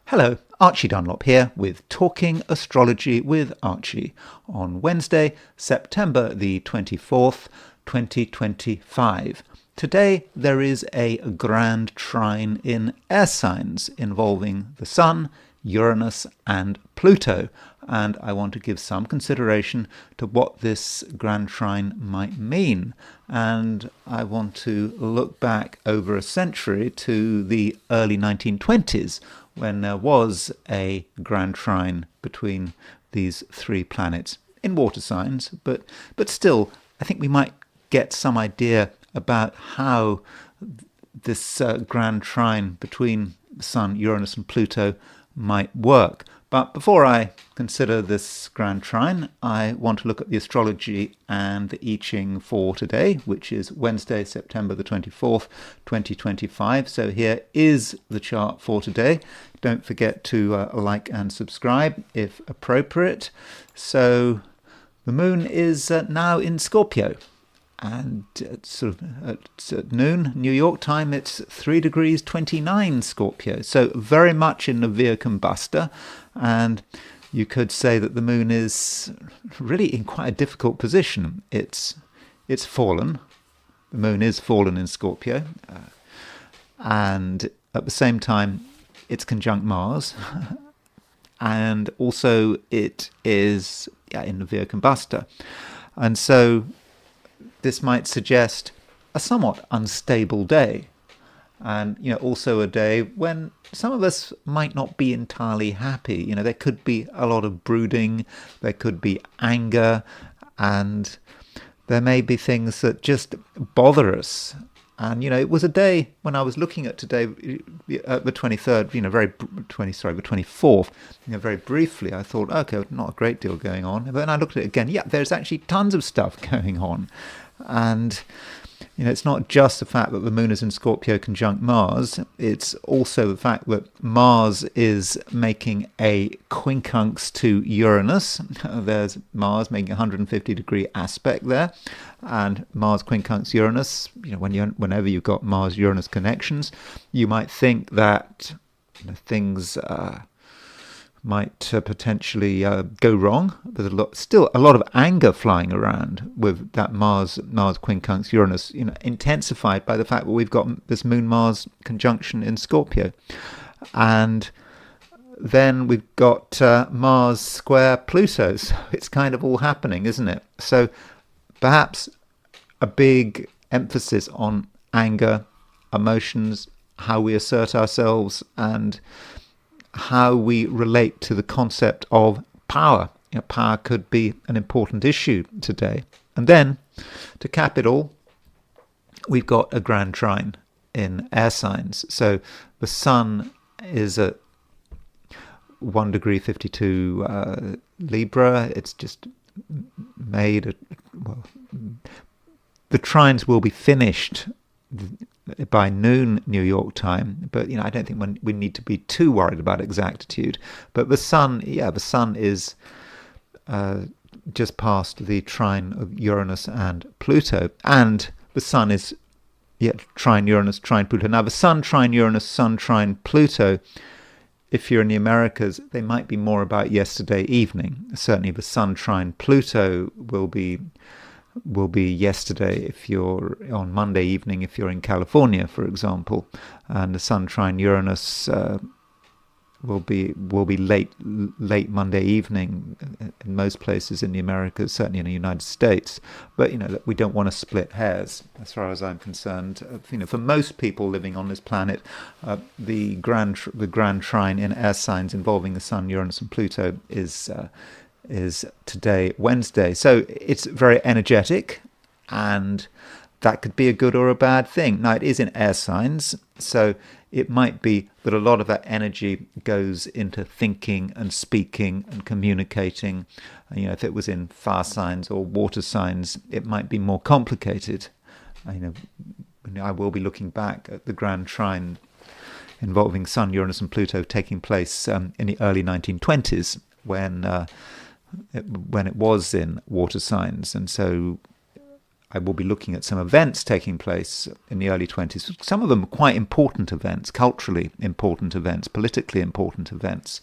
Hello, Archie Dunlop here with Talking Astrology with Archie on Wednesday, September the 24th, 2025. Today there is a Grand Trine in air signs involving the Sun, Uranus and Pluto, and I want to give some consideration to what this Grand Trine might mean. And I want to look back over a century to the early 1920s when there was a Grand Trine between these three planets in water signs, but still, I think we might get some idea about how this Grand Trine between the Sun, Uranus and Pluto might work. But before I consider this Grand Trine, I want to look at the astrology and the I Ching for today, which is Wednesday, September the 24th, 2025. So here is the chart for today. Don't forget to like and subscribe if appropriate. So the moon is now in Scorpio. And at noon, New York time, it's 3 degrees 29 Scorpio. So very much in the via combusta. And you could say that the moon is really in quite a difficult position. It's fallen. The moon is fallen in Scorpio. And at the same time, it's conjunct Mars. And also it is in the via combusta. And so this might suggest a somewhat unstable day, and also a day when some of us might not be entirely happy. There could be a lot of brooding, there could be anger, and there may be things that just bother us. And it was a day when I was looking at today, the 23rd, the 24th, very briefly, I thought, okay, not a great deal going on. But then I looked at it again. There's actually tons of stuff going on. And it's not just the fact that the moon is in Scorpio conjunct Mars, it's also the fact that Mars is making a quincunx to Uranus. There's Mars making a 150-degree aspect there, and Mars quincunx Uranus. Whenever you've got Mars-Uranus connections, you might think that things might potentially go wrong. There's still a lot of anger flying around with that Mars quincunx Uranus, intensified by the fact that we've got this Moon-Mars conjunction in Scorpio. And then we've got Mars square Pluto. So it's kind of all happening, isn't it? So perhaps a big emphasis on anger, emotions, how we assert ourselves, and how we relate to the concept of power. Power could be an important issue today. And then, to cap it all, we've got a Grand Trine in air signs. So the Sun is at 1 degree 52 Libra. It's just made, the trines will be finished by noon New York time, but I don't think we need to be too worried about exactitude. But the Sun is just past the trine of Uranus and Pluto, and the Sun is trine Uranus, trine Pluto. Now the Sun trine Uranus, Sun trine Pluto, if you're in the Americas, they might be more about yesterday evening. Certainly the Sun trine Pluto will be yesterday if you're on Monday evening, if you're in California, for example, and the Sun trine Uranus will be late Monday evening in most places in the Americas, certainly in the United States. But we don't want to split hairs as far as I'm concerned. For most people living on this planet, the Grand Trine in air signs involving the Sun, Uranus, and Pluto is today, Wednesday. So it's very energetic, and that could be a good or a bad thing. Now, it is in air signs, so it might be that a lot of that energy goes into thinking and speaking and communicating. If it was in fire signs or water signs, it might be more complicated. I will be looking back at the Grand Trine involving Sun, Uranus and Pluto taking place in the early 1920s when it was in water signs. And so I will be looking at some events taking place in the early 20s. Some of them quite important events, culturally important events, politically important events.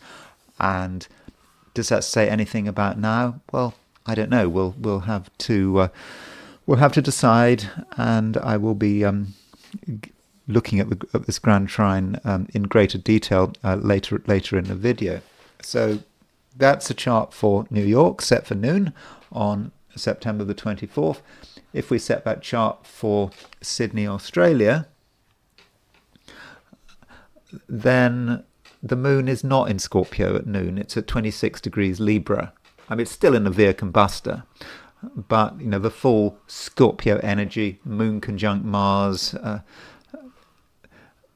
And does that say anything about now? Well, I don't know. We'll have to decide, and I will be looking at this Grand Trine in greater detail later in the video. So that's a chart for New York, set for noon on September the 24th. If we set that chart for Sydney, Australia, then the moon is not in Scorpio at noon. It's at 26 degrees Libra. I mean, it's still in the Via Combusta, but the full Scorpio energy, moon conjunct Mars,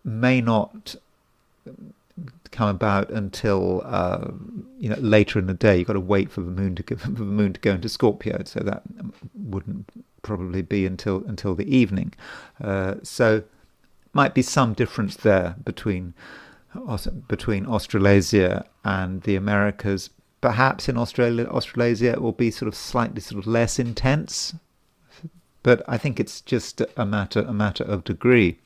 may not come about until later in the day. You've got to wait for the moon to go into Scorpio, so that wouldn't probably be until the evening. So might be some difference there between Australasia and the Americas. Perhaps in Australasia it will be slightly less intense, but I think it's just a matter of degree.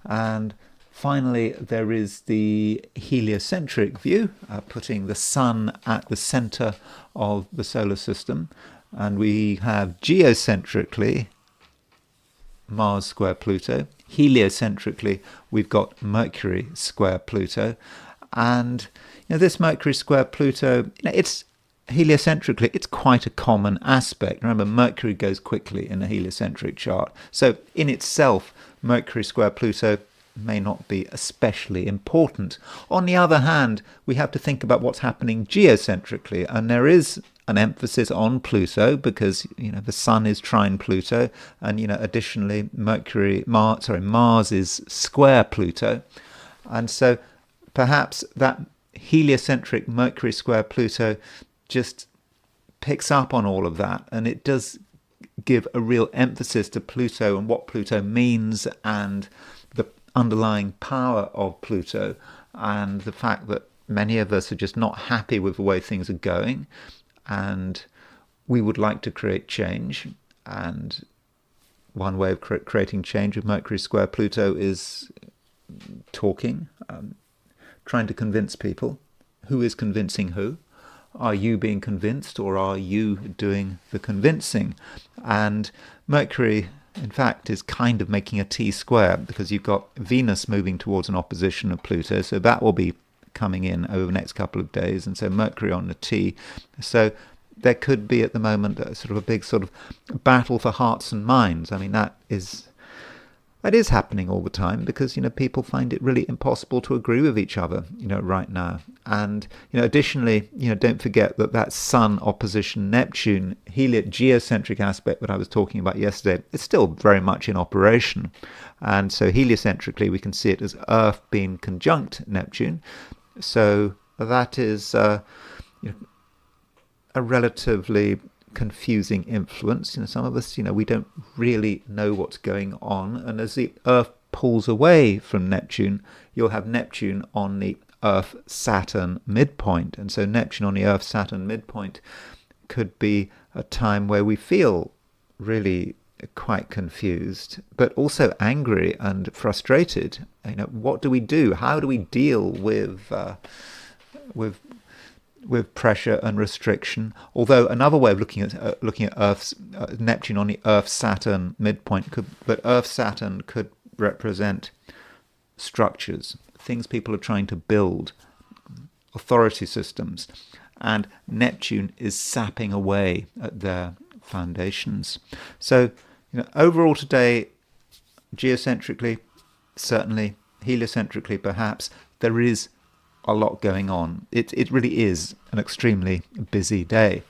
And finally, there is the heliocentric view, putting the sun at the center of the solar system. And we have geocentrically Mars square Pluto. Heliocentrically, we've got Mercury square Pluto. And this Mercury square Pluto, it's heliocentrically, it's quite a common aspect. Remember, Mercury goes quickly in a heliocentric chart. So in itself, Mercury square Pluto may not be especially important. On the other hand, we have to think about what's happening geocentrically, and there is an emphasis on Pluto because the Sun is trine Pluto, and additionally Mars is square Pluto, and so perhaps that heliocentric Mercury square Pluto just picks up on all of that, and it does give a real emphasis to Pluto and what Pluto means and the underlying power of Pluto, and the fact that many of us are just not happy with the way things are going, and we would like to create change. And one way of creating change with Mercury square Pluto is talking, trying to convince people. Who is convincing who? Are you being convinced, or are you doing the convincing? And Mercury, in fact, is kind of making a T-square, because you've got Venus moving towards an opposition of Pluto, so that will be coming in over the next couple of days, and so Mercury on the T. So there could be at the moment a big battle for hearts and minds. I mean, that is happening all the time, because people find it really impossible to agree with each other right now. And additionally, don't forget that Sun opposition Neptune geocentric aspect that I was talking about yesterday, it's still very much in operation. And so heliocentrically we can see it as Earth being conjunct Neptune. So that is a relatively confusing influence. Some of us, we don't really know what's going on, and as the Earth pulls away from Neptune, you'll have Neptune on the Earth-Saturn midpoint, and so Neptune on the Earth-Saturn midpoint could be a time where we feel really quite confused, but also angry and frustrated. What do we do? How do we deal with pressure and restriction? Although another way of looking at Earth's Neptune on the Earth-Saturn midpoint but Earth-Saturn could represent structures, things people are trying to build, authority systems, and Neptune is sapping away at their foundations. So overall today, geocentrically, certainly, heliocentrically perhaps, there is a lot going on. It really is an extremely busy day.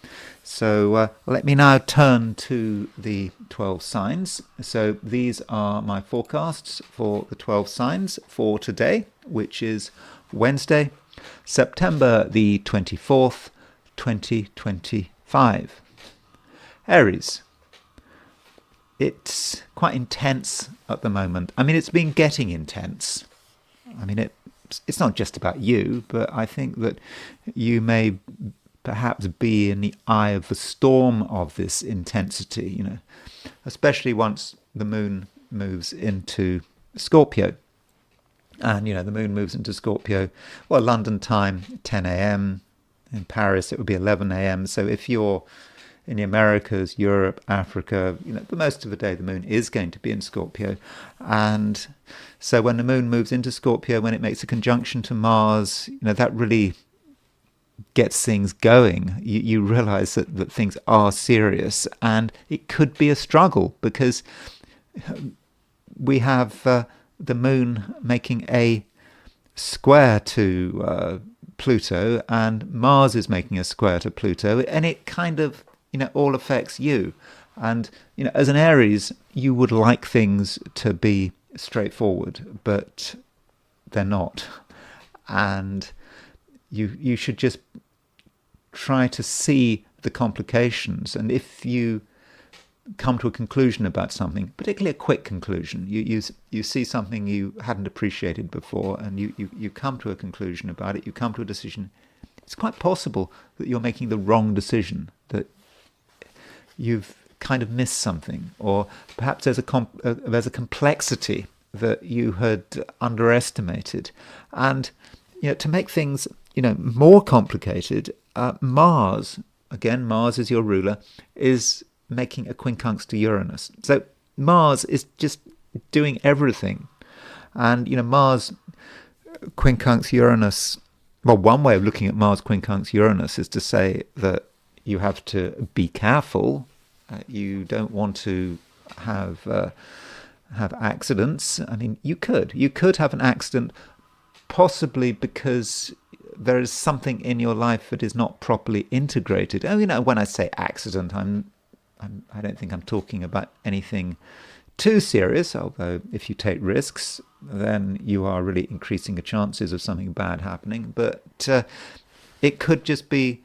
So let me now turn to the 12 signs. So these are my forecasts for the 12 signs for today, which is Wednesday, September the 24th, 2025. Aries. It's quite intense at the moment. I mean, it's been getting intense. I mean, it's not just about you, but I think that you may perhaps be in the eye of the storm of this intensity. especially once the moon moves into Scorpio. And, the moon moves into Scorpio, well, London time, 10 a.m. In Paris, it would be 11 a.m. So if you're in the Americas, Europe, Africa, for most of the day, the moon is going to be in Scorpio. And so when the moon moves into Scorpio, when it makes a conjunction to Mars, that really gets things going. You realize that things are serious, and it could be a struggle because we have the moon making a square to Pluto, and Mars is making a square to Pluto, and it kind of all affects you. And as an Aries, you would like things to be straightforward, but they're not. And you should just try to see the complications. And if you come to a conclusion about something, particularly a quick conclusion, you see something you hadn't appreciated before, and you come to a conclusion about it, you come to a decision, it's quite possible that you're making the wrong decision, that you've kind of missed something, or perhaps there's a complexity that you had underestimated. And to make things more complicated, Mars is your ruler, is making a quincunx to Uranus. So Mars is just doing everything. And Mars quincunx Uranus, well, one way of looking at Mars quincunx Uranus is to say that you have to be careful. You don't want to have accidents. I mean, you could have an accident, possibly because there is something in your life that is not properly integrated. When I say accident, I don't think I'm talking about anything too serious, although if you take risks, then you are really increasing the chances of something bad happening. But it could just be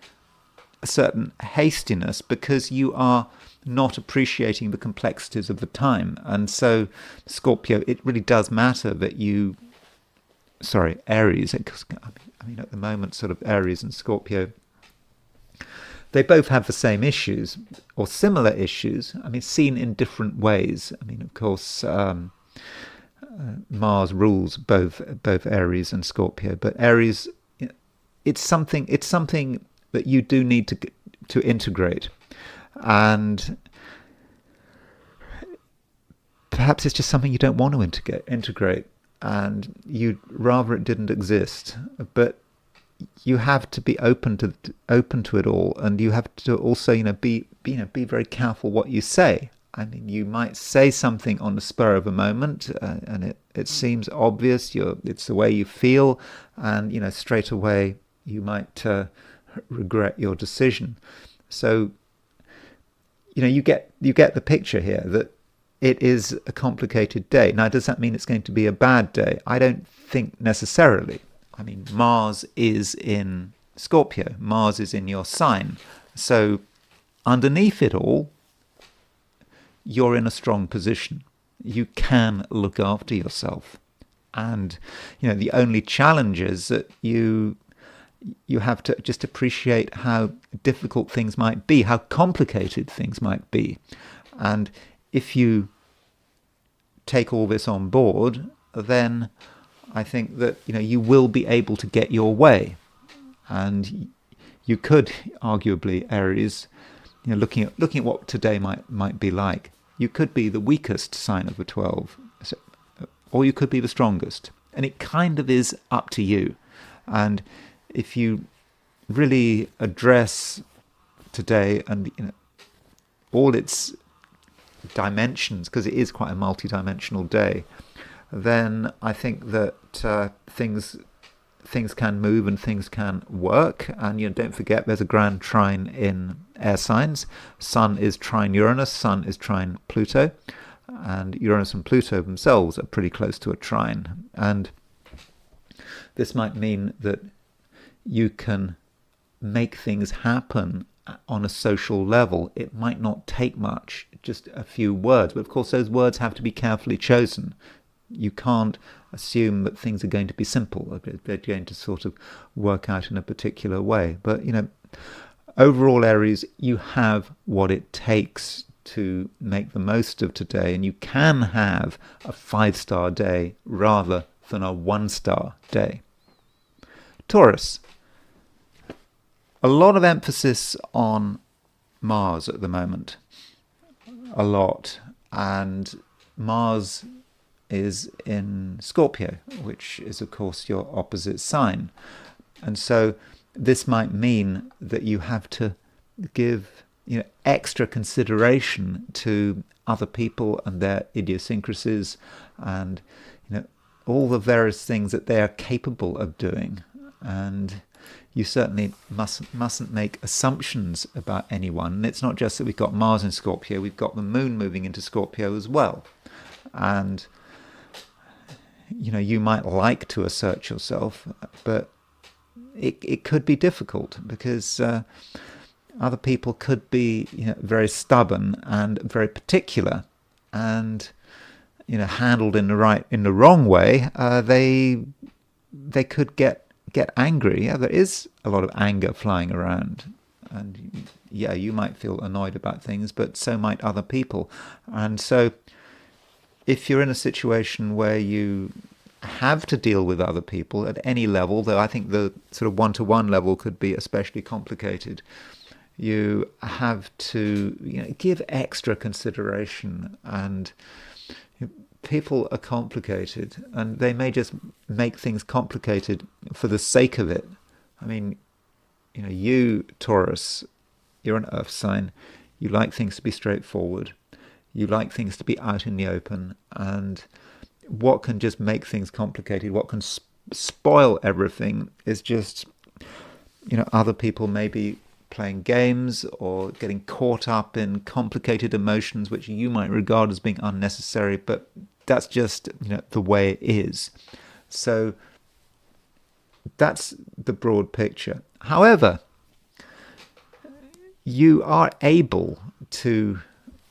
a certain hastiness because you are not appreciating the complexities of the time. And so, Scorpio, it really does matter that Aries, at the moment, sort of Aries and Scorpio, they both have the same issues or similar issues, seen in different ways. Of course, Mars rules both Aries and Scorpio, but Aries, it's something that you do need to integrate. And perhaps it's just something you don't want to integrate, and you'd rather it didn't exist. But you have to be open to it all, and you have to also be very careful what you say. You might say something on the spur of a moment, and it seems obvious. It's the way you feel, and straight away you might regret your decision. So you get the picture here that it is a complicated day. Now, does that mean it's going to be a bad day? I don't think necessarily. Mars is in Scorpio. Mars is in your sign. So underneath it all, you're in a strong position. You can look after yourself. And, the only challenge is that you have to just appreciate how difficult things might be, how complicated things might be. And if you take all this on board, then I think that you will be able to get your way. And you could arguably, Aries, looking at what today might be like, you could be the weakest sign of the 12, or you could be the strongest. And it kind of is up to you. And if you really address today and all its dimensions, because it is quite a multi-dimensional day, then I think that things can move and things can work. And don't forget, there's a Grand Trine in air signs. Sun is trine Uranus, Sun is trine Pluto, and Uranus and Pluto themselves are pretty close to a trine. And this might mean that you can make things happen on a social level. It might not take much, just a few words, but of course those words have to be carefully chosen. You can't assume that things are going to be simple. They're going to sort of work out in a particular way. But, overall, Aries, you have what it takes to make the most of today, and you can have a 5-star day rather than a 1-star day. Taurus, a lot of emphasis on Mars at the moment, a lot, and Mars is in Scorpio, which is of course your opposite sign, and so this might mean that you have to give extra consideration to other people and their idiosyncrasies and all the various things that they are capable of doing, and you certainly mustn't make assumptions about anyone. And it's not just that we've got Mars in Scorpio, we've got the moon moving into Scorpio as well, and you might like to assert yourself, but it could be difficult because other people could be very stubborn and very particular, and handled in the wrong way, they could get angry. Yeah, there is a lot of anger flying around, and you might feel annoyed about things, but so might other people. And so if you're in a situation where you have to deal with other people at any level, though I think the sort of one-to-one level could be especially complicated, you have to give extra consideration. And people are complicated, and they may just make things complicated for the sake of it. I mean, you, Taurus, you're an earth sign. You like things to be straightforward. You like things to be out in the open. And what can just make things complicated, what can spoil everything, is just, other people maybe playing games or getting caught up in complicated emotions which you might regard as being unnecessary, but that's just the way it is. So that's the broad picture. However, you are able to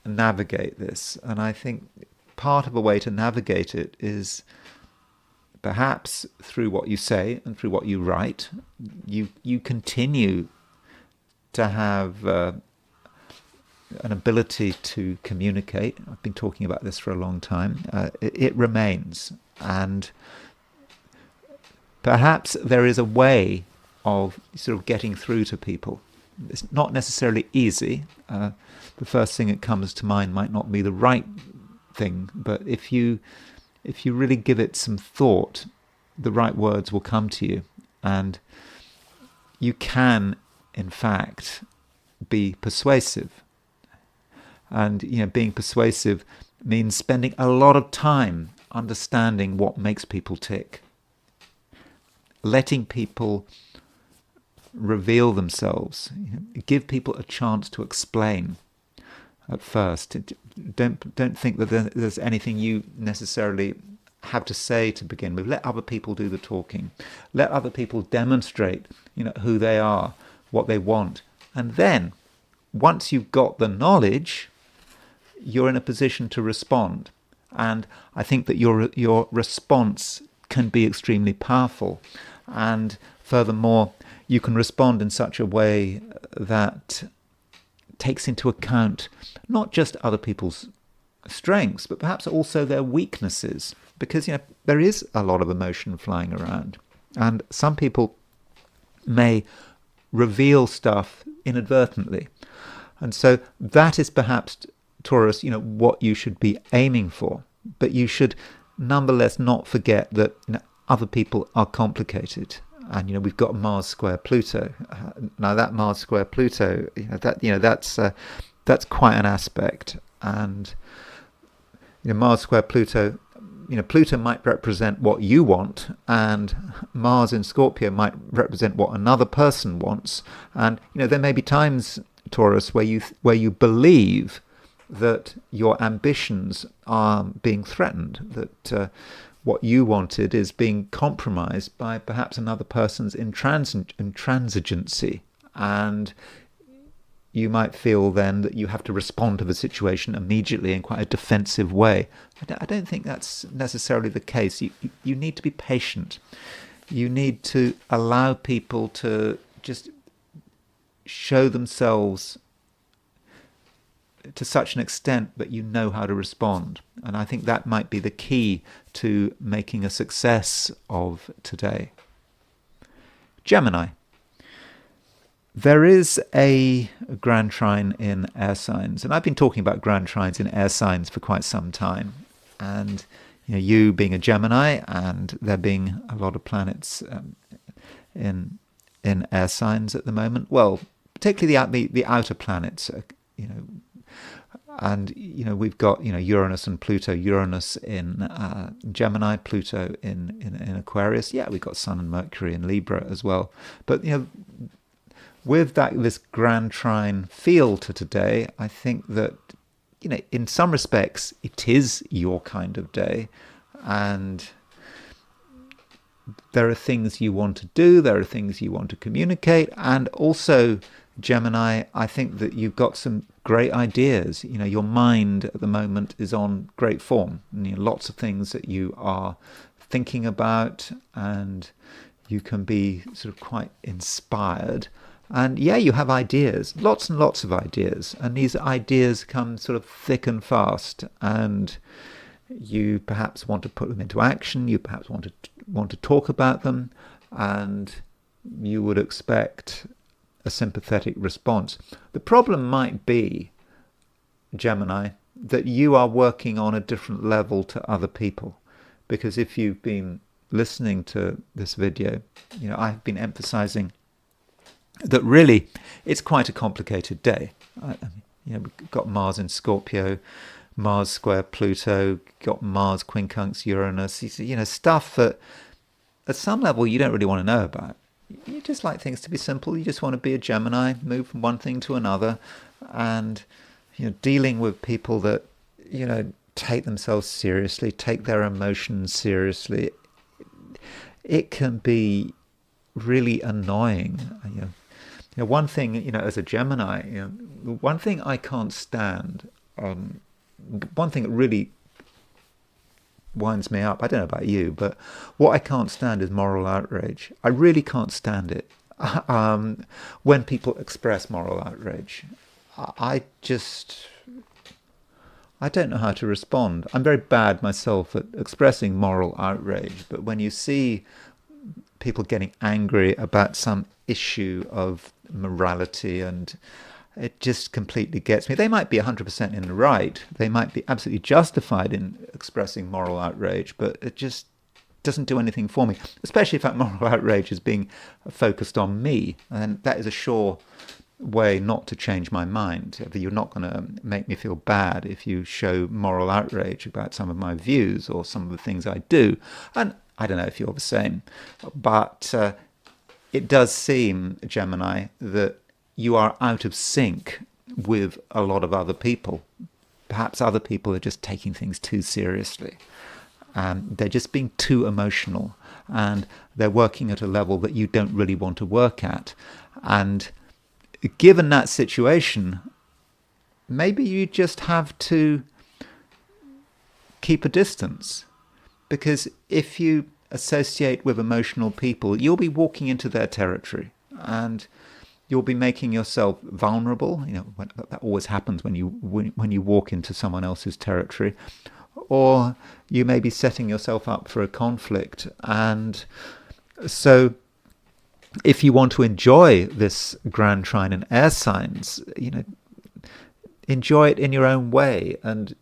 navigate this, and I think part of a way to navigate it is perhaps through what you say and through what you write. You continue to have an ability to communicate. I've been talking about this for a long time. It remains, and perhaps there is a way of sort of getting through to people. It's not necessarily easy. The first thing that comes to mind might not be the right thing, but if you really give it some thought, the right words will come to you, and you can, in fact, be persuasive. And being persuasive means spending a lot of time understanding what makes people tick, letting people reveal themselves, give people a chance to explain at first. Don't think that there's anything you necessarily have to say to begin with. Let other people do the talking. Let other people demonstrate, who they are, what they want. And then, once you've got the knowledge, you're in a position to respond. And I think that your response can be extremely powerful. And furthermore, you can respond in such a way that takes into account not just other people's strengths, but perhaps also their weaknesses. Because there is a lot of emotion flying around, and some people may reveal stuff inadvertently, and so that is perhaps, Taurus, what you should be aiming for. But you should nonetheless not forget that other people are complicated. And we've got Mars square Pluto. Now that Mars square Pluto, that's quite an aspect. And Mars square Pluto, Pluto might represent what you want, and Mars in Scorpio might represent what another person wants. And there may be times, Taurus, where you believe that your ambitions are being threatened, that what you wanted is being compromised by perhaps another person's intransigency, and you might feel then that you have to respond to the situation immediately in quite a defensive way. I don't think that's necessarily the case. You need to be patient. You need to allow people to just show themselves to such an extent that you know how to respond. And I think that might be the key to making a success of today. Gemini. There is a Grand Trine in air signs, and I've been talking about Grand Trines in air signs for quite some time. And you being a Gemini, and there being a lot of planets in air signs at the moment. Well, particularly the outer planets, and we've got Uranus and Pluto. Uranus in Gemini, Pluto in Aquarius. Yeah, we've got Sun and Mercury in Libra as well. But with this Grand Trine feel to today, I think that in some respects it is your kind of day, and there are things you want to do, there are things you want to communicate, and also, Gemini, I think that you've got some great ideas. Your mind at the moment is on great form. Lots of things that you are thinking about, and you can be sort of quite inspired. And yeah, you have ideas, lots and lots of ideas, and these ideas come sort of thick and fast, and you perhaps want to put them into action, you perhaps want to talk about them, and you would expect a sympathetic response. The problem might be, Gemini, that you are working on a different level to other people, because if you've been listening to this video, I've been emphasizing that really it's quite a complicated day. We've got Mars in Scorpio, Mars square Pluto, got Mars quincunx Uranus, stuff that at some level you don't really want to know about. You just like things to be simple. You just want to be a Gemini, move from one thing to another, and dealing with people that take themselves seriously, take their emotions seriously. It can be really annoying. One thing, as a Gemini, one thing I can't stand, one thing that really winds me up, I don't know about you, but what I can't stand is moral outrage. I really can't stand it. When people express moral outrage, I don't know how to respond. I'm very bad myself at expressing moral outrage, but when you see people getting angry about some issue of morality, and it just completely gets me. They might be 100% in the right. They might be absolutely justified in expressing moral outrage, but it just doesn't do anything for me, especially if that moral outrage is being focused on me. And that is a sure way not to change my mind. You're not going to make me feel bad if you show moral outrage about some of my views or some of the things I do. And I don't know if you're the same, but it does seem, Gemini, that you are out of sync with a lot of other people. Perhaps other people are just taking things too seriously. They're just being too emotional, and they're working at a level that you don't really want to work at. And given that situation, maybe you just have to keep a distance. Because if you associate with emotional people, you'll be walking into their territory, and you'll be making yourself vulnerable. That always happens when you walk into someone else's territory, or you may be setting yourself up for a conflict. And so, if you want to enjoy this Grand Trine in air signs, enjoy it in your own way, and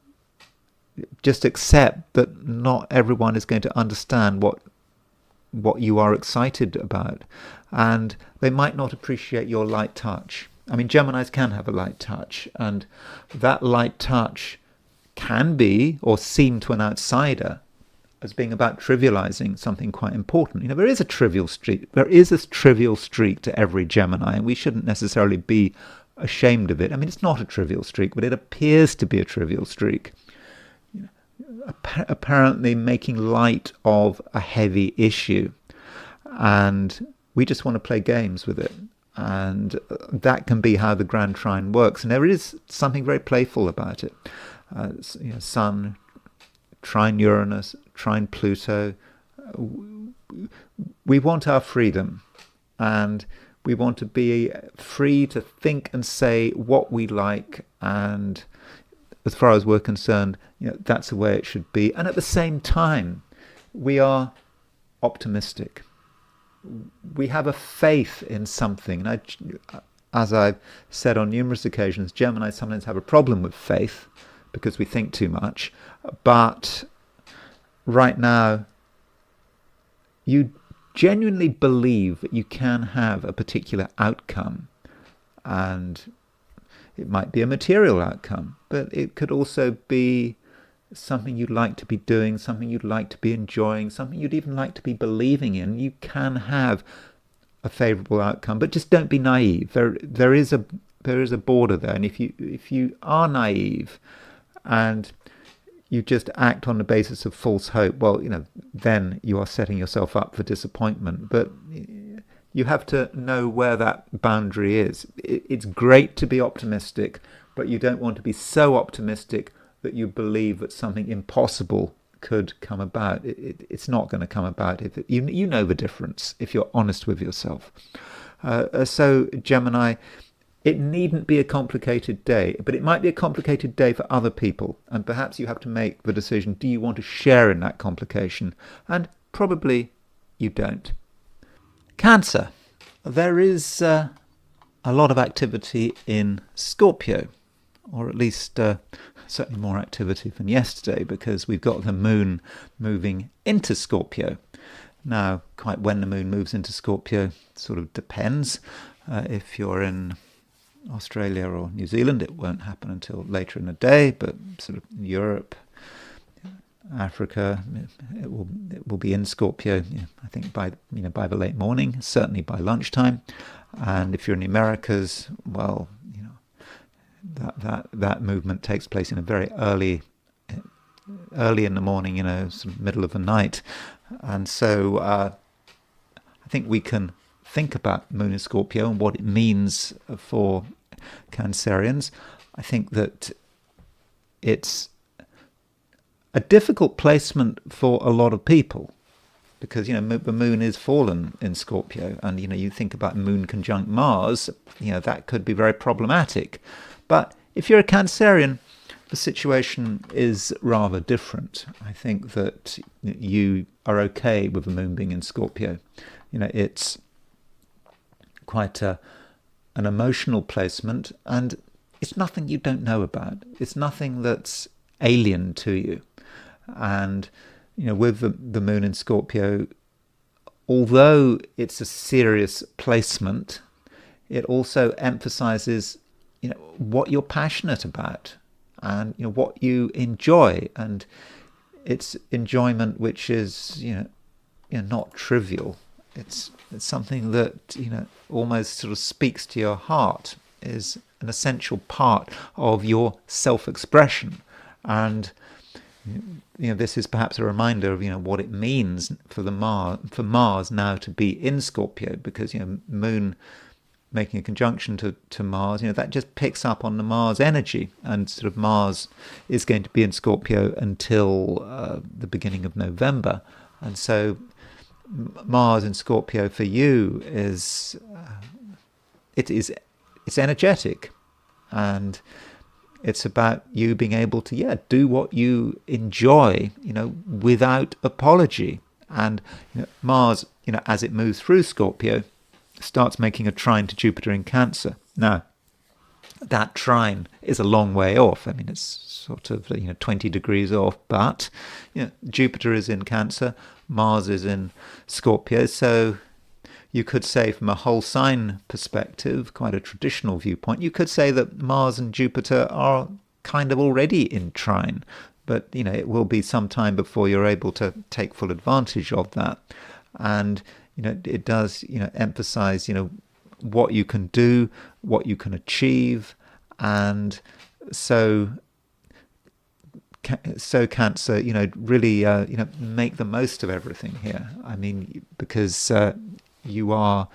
just accept that not everyone is going to understand what you are excited about, and they might not appreciate your light touch. I mean, Geminis can have a light touch, and that light touch can be, or seem to an outsider, as being about trivializing something quite important. There is a trivial streak. There is a trivial streak to every Gemini, and we shouldn't necessarily be ashamed of it. I mean, it's not a trivial streak, but it appears to be a trivial streak. Apparently making light of a heavy issue, and we just want to play games with it, and that can be how the Grand Trine works. And there is something very playful about it. Sun, Trine Uranus, Trine Pluto. We want our freedom, and We want to be free to think and say what we like, and as far as we're concerned, that's the way it should be. And at the same time, we are optimistic. We have a faith in something. And as I've said on numerous occasions, Gemini sometimes have a problem with faith because we think too much. But right now, you genuinely believe that you can have a particular outcome, and it might be a material outcome, but it could also be something you'd like to be doing, something you'd like to be enjoying, something you'd even like to be believing in. You can have a favourable outcome, but just don't be naive. There is a border there, and if you are naive and you just act on the basis of false hope, well, then you are setting yourself up for disappointment. But you have to know where that boundary is. It's great to be optimistic, but you don't want to be so optimistic that you believe that something impossible could come about. It's not going to come about. You know the difference if you're honest with yourself. So Gemini, it needn't be a complicated day, but it might be a complicated day for other people. And perhaps you have to make the decision, do you want to share in that complication? And probably you don't. Cancer. There is a lot of activity in Scorpio, or at least certainly more activity than yesterday, because we've got the moon moving into Scorpio. Now, quite when the moon moves into Scorpio sort of depends. If you're in Australia or New Zealand, it won't happen until later in the day, but sort of Europe, Africa, it will be in Scorpio, I think by the late morning, certainly by lunchtime. And if you're in the Americas, well, that movement takes place in a very early in the morning, sort of middle of the night. And so I think we can think about Moon in Scorpio and what it means for Cancerians. I think that it's a difficult placement for a lot of people because, the Moon is fallen in Scorpio, and, you think about Moon conjunct Mars, that could be very problematic. But if you're a Cancerian, the situation is rather different. I think that you are okay with the Moon being in Scorpio. It's quite an emotional placement, and it's nothing you don't know about. It's nothing that's alien to you. And, with the Moon in Scorpio, although it's a serious placement, it also emphasizes what you're passionate about and what you enjoy, and it's enjoyment which is not trivial. It's something that almost sort of speaks to your heart, is an essential part of your self-expression. And this is perhaps a reminder of what it means for Mars now to be in Scorpio, because Moon making a conjunction to Mars, that just picks up on the Mars energy, and sort of Mars is going to be in Scorpio until the beginning of November. And so Mars in Scorpio for you is it's energetic, and it's about you being able to do what you enjoy without apology. And Mars, as it moves through Scorpio, starts making a trine to Jupiter in Cancer. Now, that trine is a long way off. I mean, it's sort of 20 degrees off, but Jupiter is in Cancer, Mars is in Scorpio, so you could say from a whole sign perspective, quite a traditional viewpoint, you could say that Mars and Jupiter are kind of already in trine, but it will be some time before you're able to take full advantage of that. And it does emphasize what you can do, what you can achieve, and so Cancer, really make the most of everything here. I mean, because you are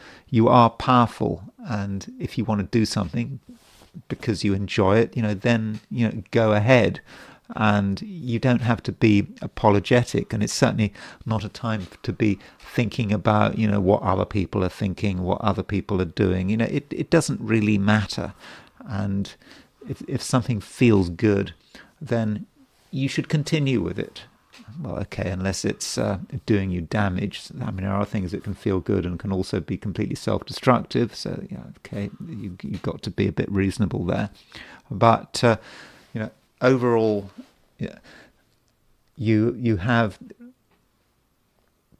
powerful, and if you want to do something because you enjoy it, then go ahead. and you don't have to be apologetic, and it's certainly not a time to be thinking about, what other people are thinking, what other people are doing. It doesn't really matter. And if something feels good, then you should continue with it. Well, okay, unless it's doing you damage. I mean, there are things that can feel good and can also be completely self-destructive. So, yeah, okay, you've got to be a bit reasonable there. But overall, you have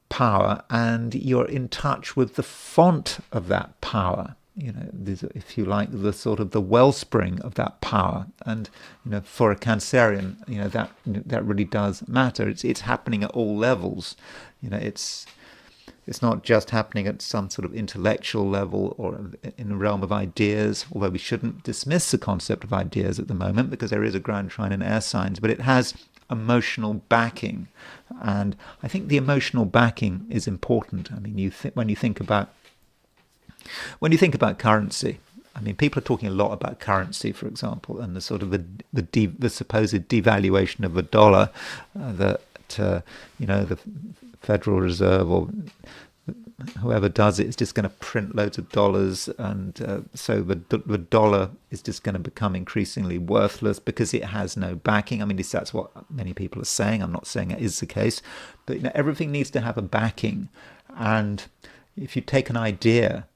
power, and you're in touch with the font of that power. If you like, the sort of the wellspring of that power. And for a Cancerian, that really does matter. It's happening at all levels. It's not just happening at some sort of intellectual level or in the realm of ideas, although we shouldn't dismiss the concept of ideas at the moment, because there is a Grand Trine in air signs, but it has emotional backing. And I think the emotional backing is important. I mean, when you think about currency, I mean, people are talking a lot about currency, for example, and the sort of the supposed devaluation of a dollar, that the Federal Reserve or whoever does it is just going to print loads of dollars, and so the dollar is just going to become increasingly worthless because it has no backing. I mean, that's what many people are saying. I'm not saying that is the case, but everything needs to have a backing. And if you take an idea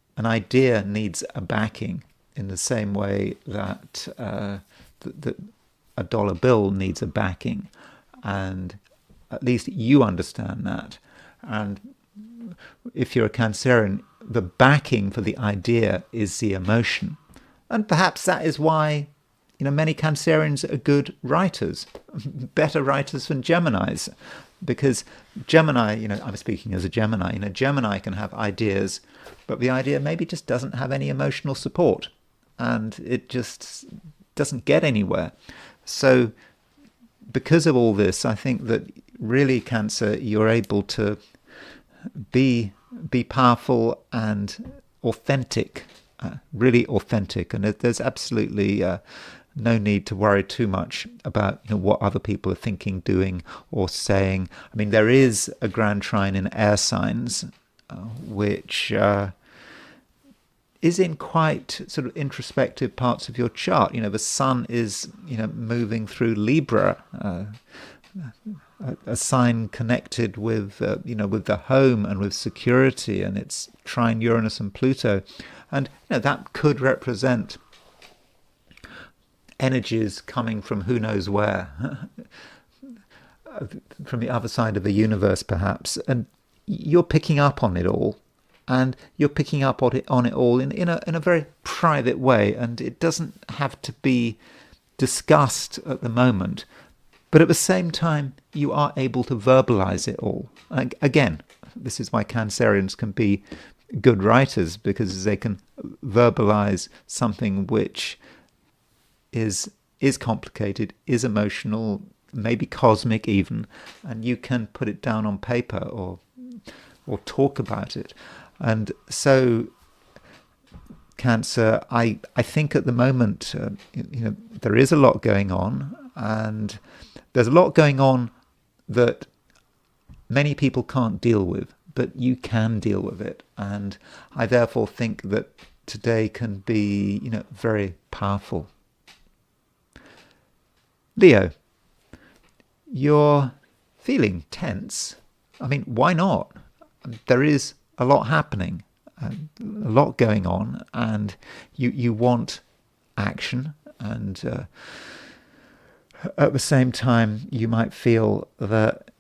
needs a backing in the same way that that a dollar bill needs a backing, and at least you understand that. And if you're a Cancerian, the backing for the idea is the emotion. And perhaps that is why many Cancerians are good writers, better writers than Geminis, because Gemini, I'm speaking as a Gemini, Gemini can have ideas, but the idea maybe just doesn't have any emotional support, and it just doesn't get anywhere. So because of all this, I think that really, Cancer, you're able to be powerful and authentic, really authentic, and there's absolutely no need to worry too much about what other people are thinking, doing, or saying. I mean, there is a Grand Trine in air signs, which is in quite sort of introspective parts of your chart. The sun is moving through Libra, a sign connected with with the home and with security, and it's trine Uranus and Pluto, and that could represent energies coming from who knows where, from the other side of the universe perhaps, and you're picking up on it all, and you're picking up on it all in a very private way, and it doesn't have to be discussed at the moment. But at the same time, you are able to verbalize it all. Again, this is why Cancerians can be good writers, because they can verbalize something which is complicated, is emotional, maybe cosmic even, and you can put it down on paper or talk about it. And so, Cancer, I think at the moment, there is a lot going on, and there's a lot going on that many people can't deal with, but you can deal with it. And I therefore think that today can be, very powerful. Leo, you're feeling tense. I mean, why not? There is a lot happening, a lot going on, and you want action, and at the same time, you might feel that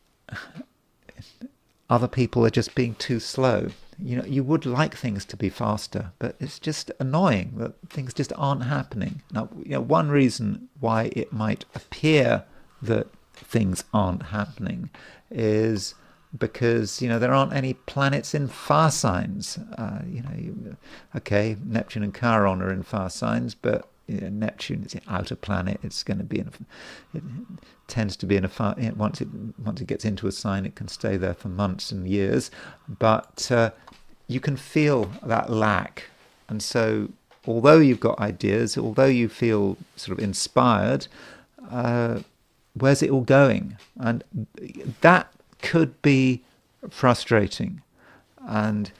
other people are just being too slow. You would like things to be faster, but it's just annoying that things just aren't happening. Now, one reason why it might appear that things aren't happening is because there aren't any planets in fire signs. Okay, Neptune and Chiron are in fire signs, but Neptune is an outer planet. It's going to be it tends to be in a fire. Once it gets into a sign, it can stay there for months and years. But you can feel that lack, and so although you've got ideas, although you feel sort of inspired, where's it all going? And that could be frustrating. And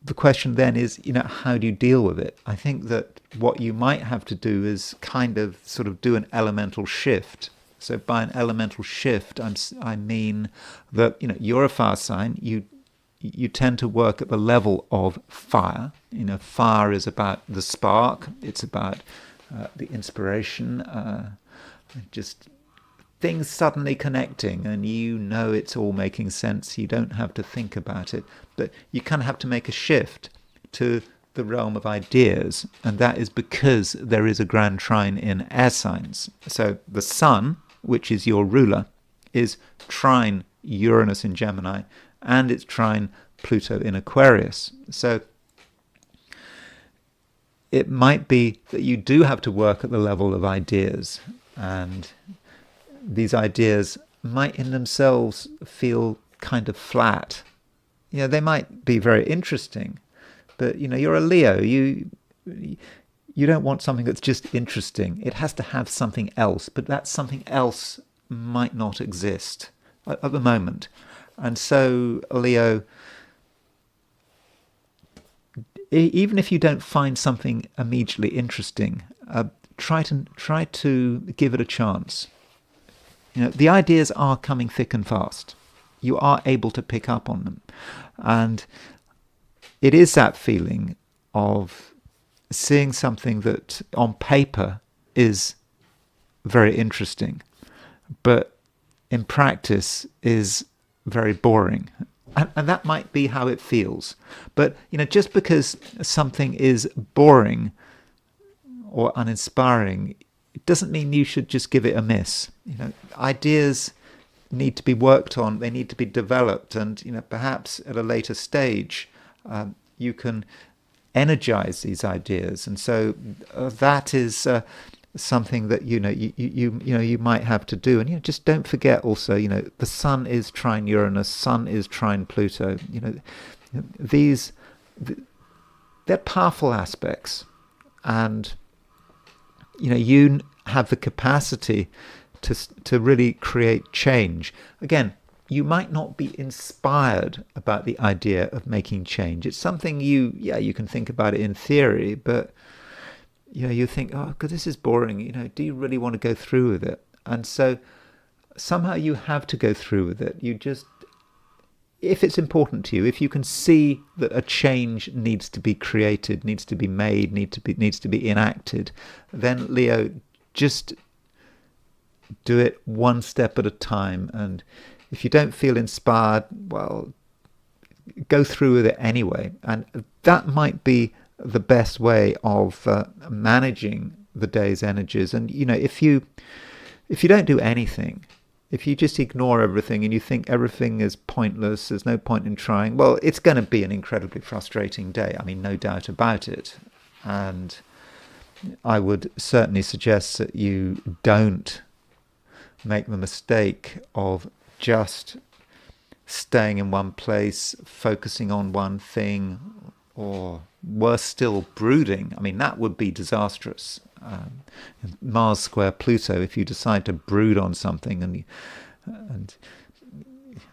the question then is, how do you deal with it? I think that what you might have to do is kind of sort of do an elemental shift. So by an elemental shift, I mean that, you're a fire sign. You tend to work at the level of fire. Fire is about the spark. It's about the inspiration, just things suddenly connecting, and it's all making sense. You don't have to think about it, but you kind of have to make a shift to the realm of ideas, and that is because there is a Grand Trine in air signs. So the Sun, which is your ruler, is trine Uranus in Gemini, and it's trine Pluto in Aquarius. So it might be that you do have to work at the level of ideas, and these ideas might in themselves feel kind of flat. They might be very interesting, but you're a Leo. You don't want something that's just interesting. It has to have something else, but that something else might not exist at the moment. And so, Leo, even if you don't find something immediately interesting, try to give it a chance. The ideas are coming thick and fast. You are able to pick up on them. And it is that feeling of seeing something that on paper is very interesting, but in practice is very boring. And that might be how it feels. But, just because something is boring or uninspiring, it doesn't mean you should just give it a miss. Ideas need to be worked on. They need to be developed. And, perhaps at a later stage, you can energize these ideas. And so that is something that, you might have to do. And, just don't forget also, the Sun is trine Uranus, Sun is trine Pluto. They're powerful aspects. And, you have the capacity to really create change. Again, you might not be inspired about the idea of making change. It's something you can think about it in theory, but you think, oh, God, this is boring. Do you really want to go through with it? And so somehow you have to go through with it. If it's important to you, if you can see that a change needs to be created, needs to be made, needs to be enacted, then Leo, just do it one step at a time. And if you don't feel inspired, well, go through with it anyway. And that might be the best way of managing the day's energies. And if you don't do anything, if you just ignore everything and you think everything is pointless, there's no point in trying, well, it's going to be an incredibly frustrating day. I mean, no doubt about it. And I would certainly suggest that you don't make the mistake of just staying in one place, focusing on one thing, or worse still, brooding. I mean, that would be disastrous. Mars square Pluto, if you decide to brood on something and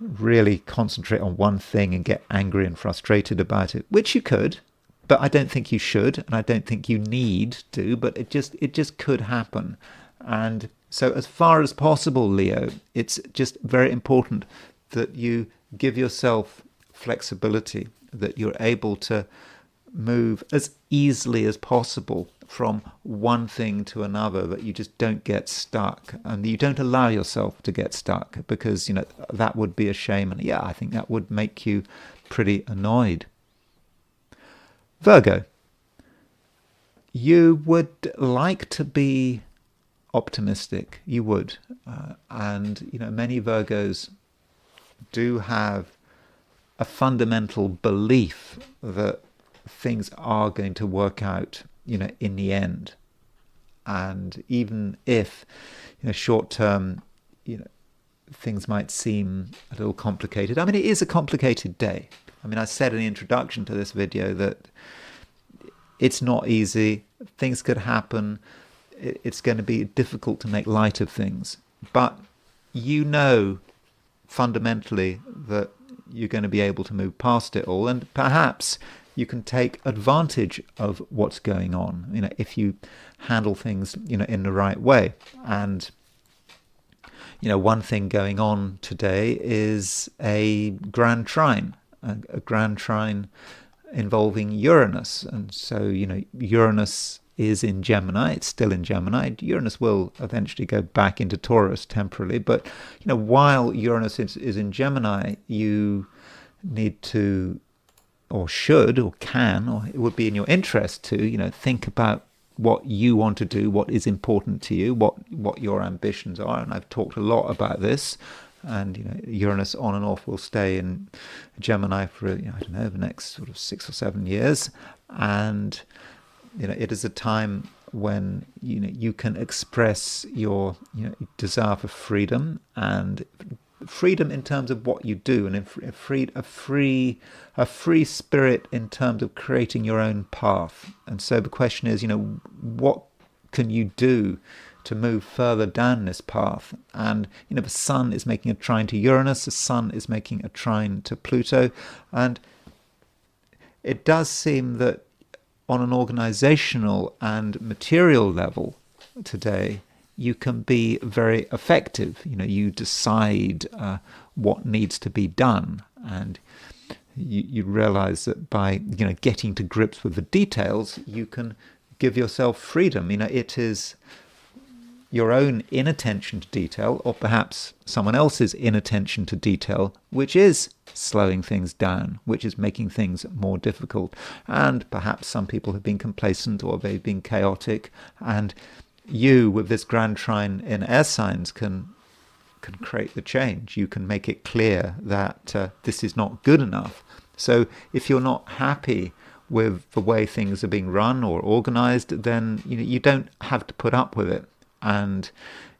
really concentrate on one thing and get angry and frustrated about it, which you could, but I don't think you should, and I don't think you need to, but it just could happen. And so as far as possible, Leo, it's just very important that you give yourself flexibility, that you're able to move as easily as possible from one thing to another, that you just don't get stuck, and you don't allow yourself to get stuck, because that would be a shame, and I think that would make you pretty annoyed. Virgo, you would like to be optimistic. You would, and many Virgos do have a fundamental belief that things are going to work out, in the end. And even if, short term, things might seem a little complicated. I mean, it is a complicated day. I mean, I said in the introduction to this video that it's not easy. Things could happen. it's going to be difficult to make light of things. But you know fundamentally that you're going to be able to move past it all, and perhaps you can take advantage of what's going on, if you handle things, in the right way. And, one thing going on today is a Grand Trine, a Grand Trine involving Uranus. And so, Uranus is in Gemini. It's still in Gemini. Uranus will eventually go back into Taurus temporarily. But, while Uranus is in Gemini, you need to, or should, or can, or it would be in your interest to, think about what you want to do, what is important to you, what your ambitions are. And I've talked a lot about this. And, Uranus on and off will stay in Gemini for, I don't know, the next sort of 6 or 7 years. And, it is a time when, you can express your, desire for freedom, and freedom in terms of what you do, and a free spirit in terms of creating your own path. And so the question is, what can you do to move further down this path? And the Sun is making a trine to Uranus, the Sun is making a trine to Pluto, and it does seem that on an organizational and material level today, you can be very effective. You decide what needs to be done, and you realize that by getting to grips with the details, you can give yourself freedom. It is your own inattention to detail, or perhaps someone else's inattention to detail, which is slowing things down, which is making things more difficult. And perhaps some people have been complacent, or they've been chaotic, and you, with this Grand Trine in air signs, can create the change. You can make it clear that this is not good enough. So if you're not happy with the way things are being run or organized, then you don't have to put up with it. And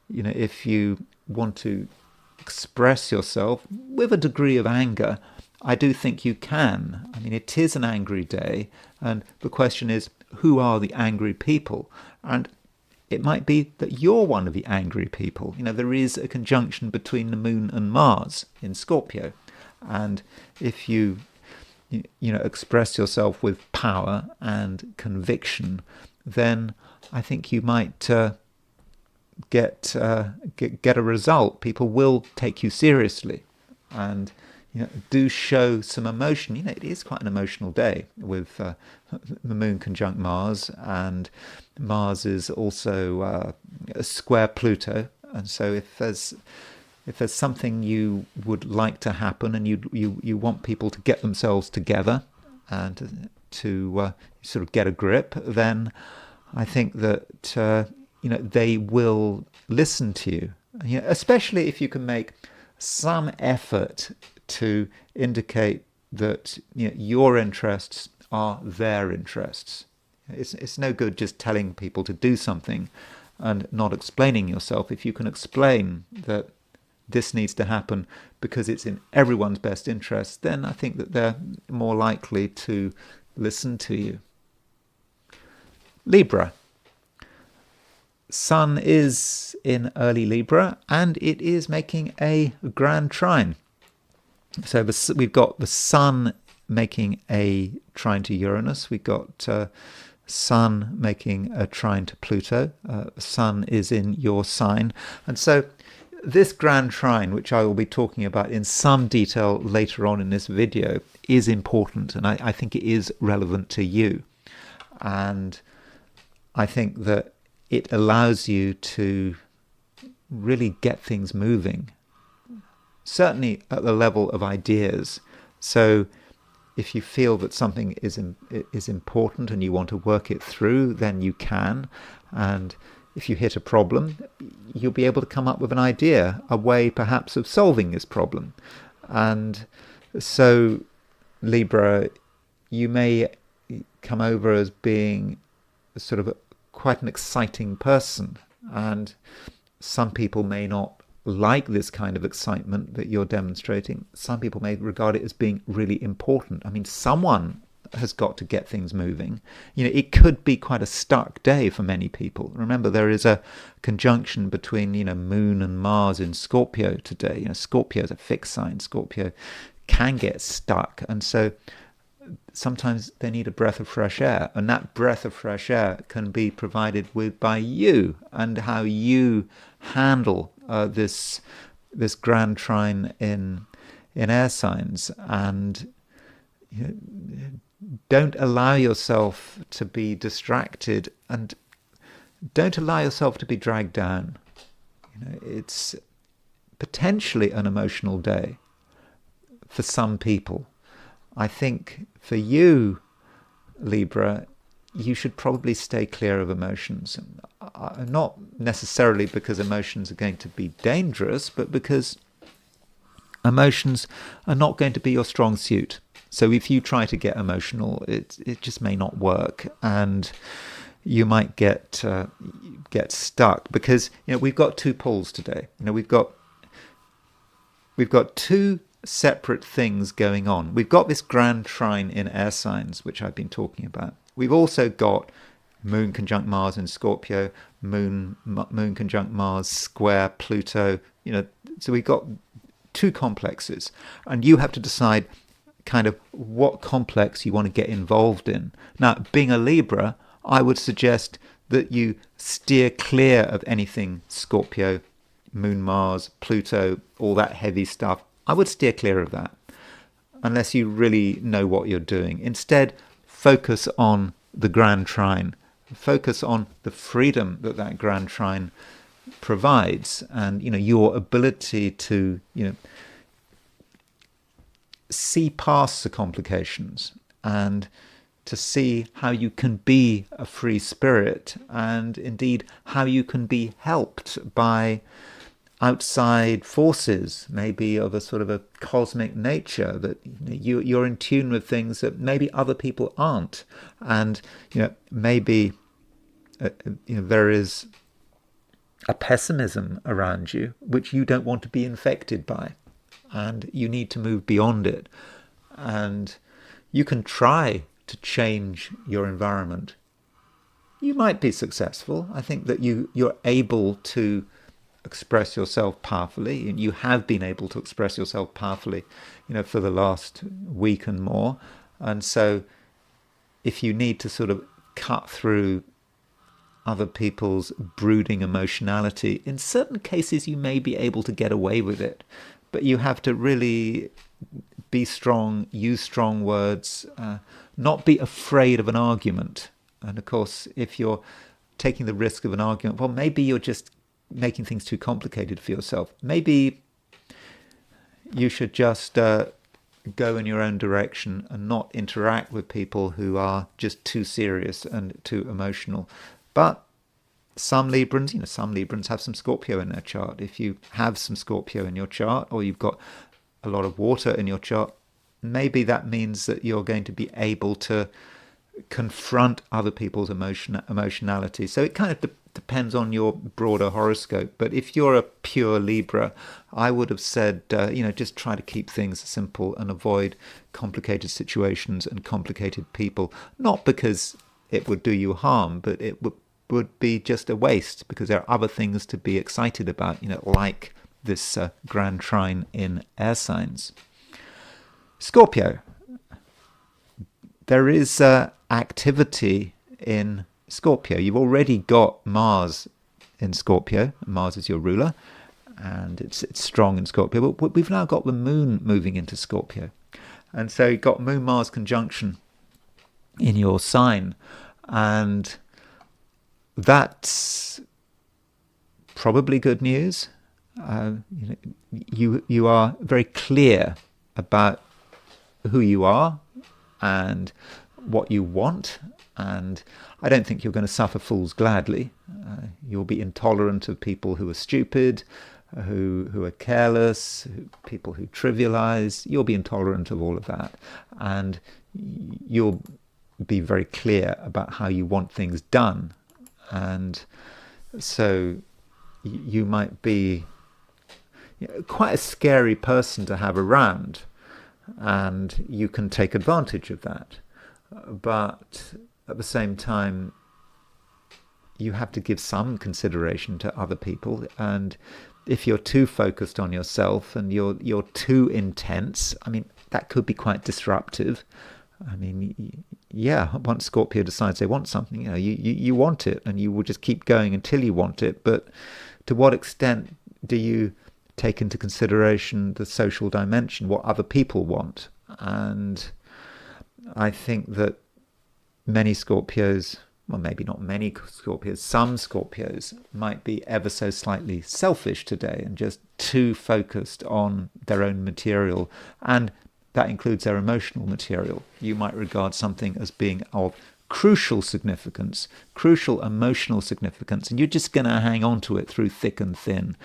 if you want to express yourself with a degree of anger, I do think you can. I mean, it is an angry day, and the question is, who are the angry people? And it might be that you're one of the angry people. There is a conjunction between the Moon and Mars in Scorpio, and if you express yourself with power and conviction, then I think you might get a result. People will take you seriously, and do show some emotion. It is quite an emotional day with the Moon conjunct Mars, and Mars is also a square Pluto. And so if there's something you would like to happen, and you want people to get themselves together and to sort of get a grip, then I think that they will listen to you. Especially if you can make some effort to indicate that your interests are their interests. It's no good just telling people to do something and not explaining yourself. If you can explain that this needs to happen because it's in everyone's best interest, then I think that they're more likely to listen to you. Libra. Sun is in early Libra, and it is making a Grand Trine. So we've got the Sun making a trine to Uranus. We've got Sun making a trine to Pluto. Sun is in your sign. And so this Grand Trine, which I will be talking about in some detail later on in this video, is important, and I think it is relevant to you. And I think that it allows you to really get things moving, certainly at the level of ideas. So if you feel that something is important and you want to work it through, then you can. And if you hit a problem, you'll be able to come up with an idea, a way perhaps of solving this problem. And so, Libra, you may come over as being sort of quite an exciting person, and some people may not like this kind of excitement that you're demonstrating. Some people may regard it as being really important. I mean, someone has got to get things moving. It could be quite a stuck day for many people. Remember, there is a conjunction between Moon and Mars in Scorpio today. Scorpio is a fixed sign. Scorpio can get stuck, and so sometimes they need a breath of fresh air, and that breath of fresh air can be provided by you and how you handle this Grand Trine in air signs. And don't allow yourself to be distracted, and don't allow yourself to be dragged down. It's potentially an emotional day for some people. I think for you, Libra, you should probably stay clear of emotions. Not necessarily because emotions are going to be dangerous, but because emotions are not going to be your strong suit. So if you try to get emotional, it just may not work, and you might get stuck, because we've got two poles today. We've got two separate things going on. We've got this Grand Trine in air signs, which I've been talking about. We've also got Moon conjunct Mars in Scorpio, Moon conjunct Mars square Pluto. So we've got two complexes, and you have to decide kind of what complex you want to get involved in. Now, being a Libra, I would suggest that you steer clear of anything Scorpio, Moon, Mars, Pluto, all that heavy stuff. I would steer clear of that unless you really know what you're doing. Instead, focus on the Grand Trine. Focus on the freedom that Grand Trine provides, and your ability to see past the complications, and to see how you can be a free spirit, and indeed how you can be helped by outside forces, maybe of a sort of a cosmic nature, that you're in tune with things that maybe other people aren't, and maybe there is a pessimism around you which you don't want to be infected by, and you need to move beyond it. And you can try to change your environment. You might be successful. I think that you're able to express yourself powerfully, and you have been able to express yourself powerfully for the last week and more. And so if you need to sort of cut through other people's brooding emotionality, in certain cases you may be able to get away with it, but you have to really be strong, use strong words, not be afraid of an argument. And of course, if you're taking the risk of an argument, well, maybe you're just making things too complicated for yourself. Maybe you should just go in your own direction and not interact with people who are just too serious and too emotional. But some Librans have some Scorpio in their chart. If you have some Scorpio in your chart, or you've got a lot of water in your chart, maybe that means that you're going to be able to confront other people's emotionality. So it kind of depends on your broader horoscope. But if you're a pure Libra, I would have said, just try to keep things simple and avoid complicated situations and complicated people. Not because it would do you harm, but it would be just a waste, because there are other things to be excited about, like this Grand Trine in air signs. Scorpio. There is activity in Scorpio. You've already got Mars in Scorpio. Mars is your ruler, and it's strong in Scorpio. But we've now got the Moon moving into Scorpio. And so you've got Moon-Mars conjunction in your sign. And that's probably good news. You are very clear about who you are and what you want, and I don't think you're going to suffer fools gladly. You'll be intolerant of people who are stupid, who are careless, people who trivialize. You'll be intolerant of all of that, and you'll be very clear about how you want things done. And so you might be quite a scary person to have around, and you can take advantage of that. but at the same time, you have to give some consideration to other people. And if you're too focused on yourself and you're too intense, I mean, that could be quite disruptive. I mean, yeah, once Scorpio decides they want something, you want it, and you will just keep going until you want it. But to what extent do you take into consideration the social dimension, what other people want? And I think that many Scorpios, well, maybe not many Scorpios, some Scorpios might be ever so slightly selfish today and just too focused on their own material, and that includes their emotional material. You might regard something as being of crucial significance, crucial emotional significance, and you're just going to hang on to it through thick and thin,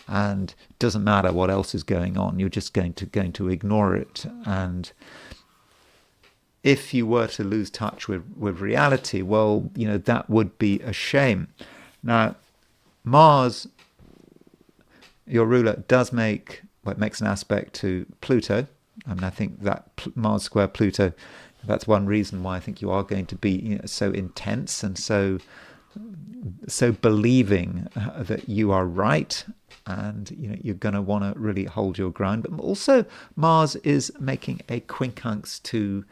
and it doesn't matter what else is going on. You're just going to ignore it. And if you were to lose touch with reality, well, that would be a shame. Now, Mars, your ruler, makes an aspect to Pluto. I mean, I think that Mars square Pluto, that's one reason why I think you are going to be so intense and so believing that you are right, and you're going to want to really hold your ground. But also, Mars is making a quincunx to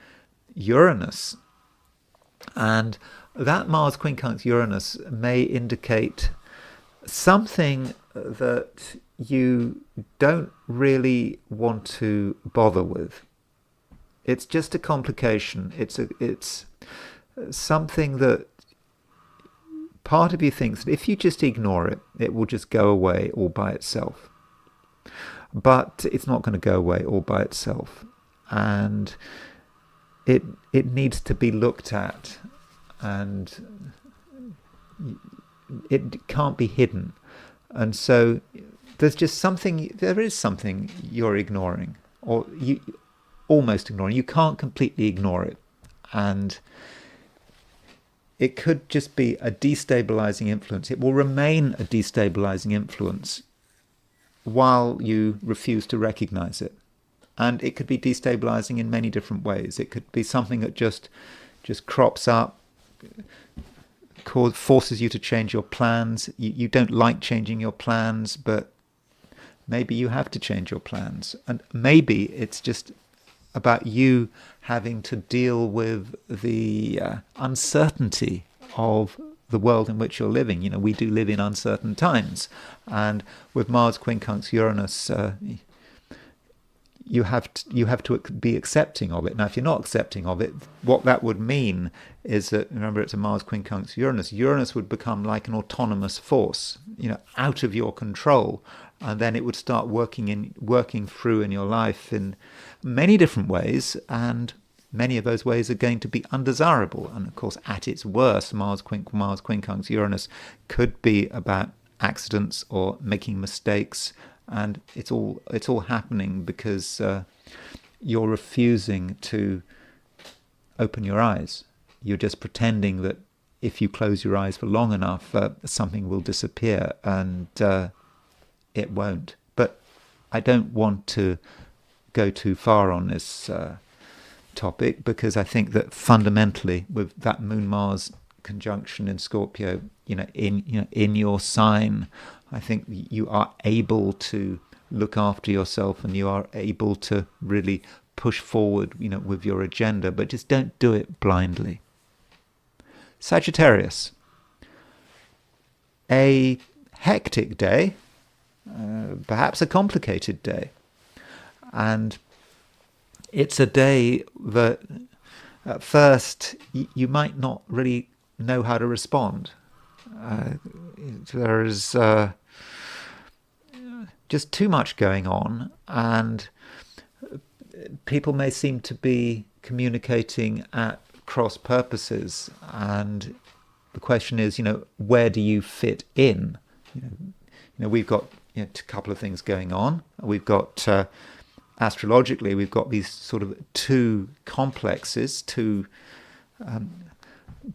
Uranus, and that Mars quincunx Uranus may indicate something that you don't really want to bother with. It's just a complication. It's something that part of you thinks that if you just ignore it, it will just go away all by itself. But it's not going to go away all by itself, and it needs to be looked at, and it can't be hidden. And so there is something you're ignoring, or you almost ignoring. You can't completely ignore it, and it could just be a destabilizing influence. It will remain a destabilizing influence while you refuse to recognize it. And it could be destabilizing in many different ways. It could be something that just crops up, forces you to change your plans. You don't like changing your plans, but maybe you have to change your plans. And maybe it's just about you having to deal with the uncertainty of the world in which you're living. We do live in uncertain times. And with Mars quincunx Uranus, you have to be accepting of it. Now, if you're not accepting of it, what that would mean is that, remember, it's a Mars quincunx Uranus. Uranus would become like an autonomous force, out of your control, and then it would start working through in your life in many different ways, and many of those ways are going to be undesirable. And of course, at its worst, Mars quincunx Uranus could be about accidents or making mistakes. And it's all happening because you're refusing to open your eyes. You're just pretending that if you close your eyes for long enough, something will disappear, and it won't. But I don't want to go too far on this topic, because I think that fundamentally, with that Moon-Mars conjunction in Scorpio, in your sign, I think you are able to look after yourself, and you are able to really push forward, with your agenda, but just don't do it blindly. Sagittarius. A hectic day, perhaps a complicated day. And it's a day that at first you might not really know how to respond. There is just too much going on, and people may seem to be communicating at cross purposes, and the question is, where do you fit in? We've got a couple of things going on. We've got astrologically, we've got these sort of two complexes, two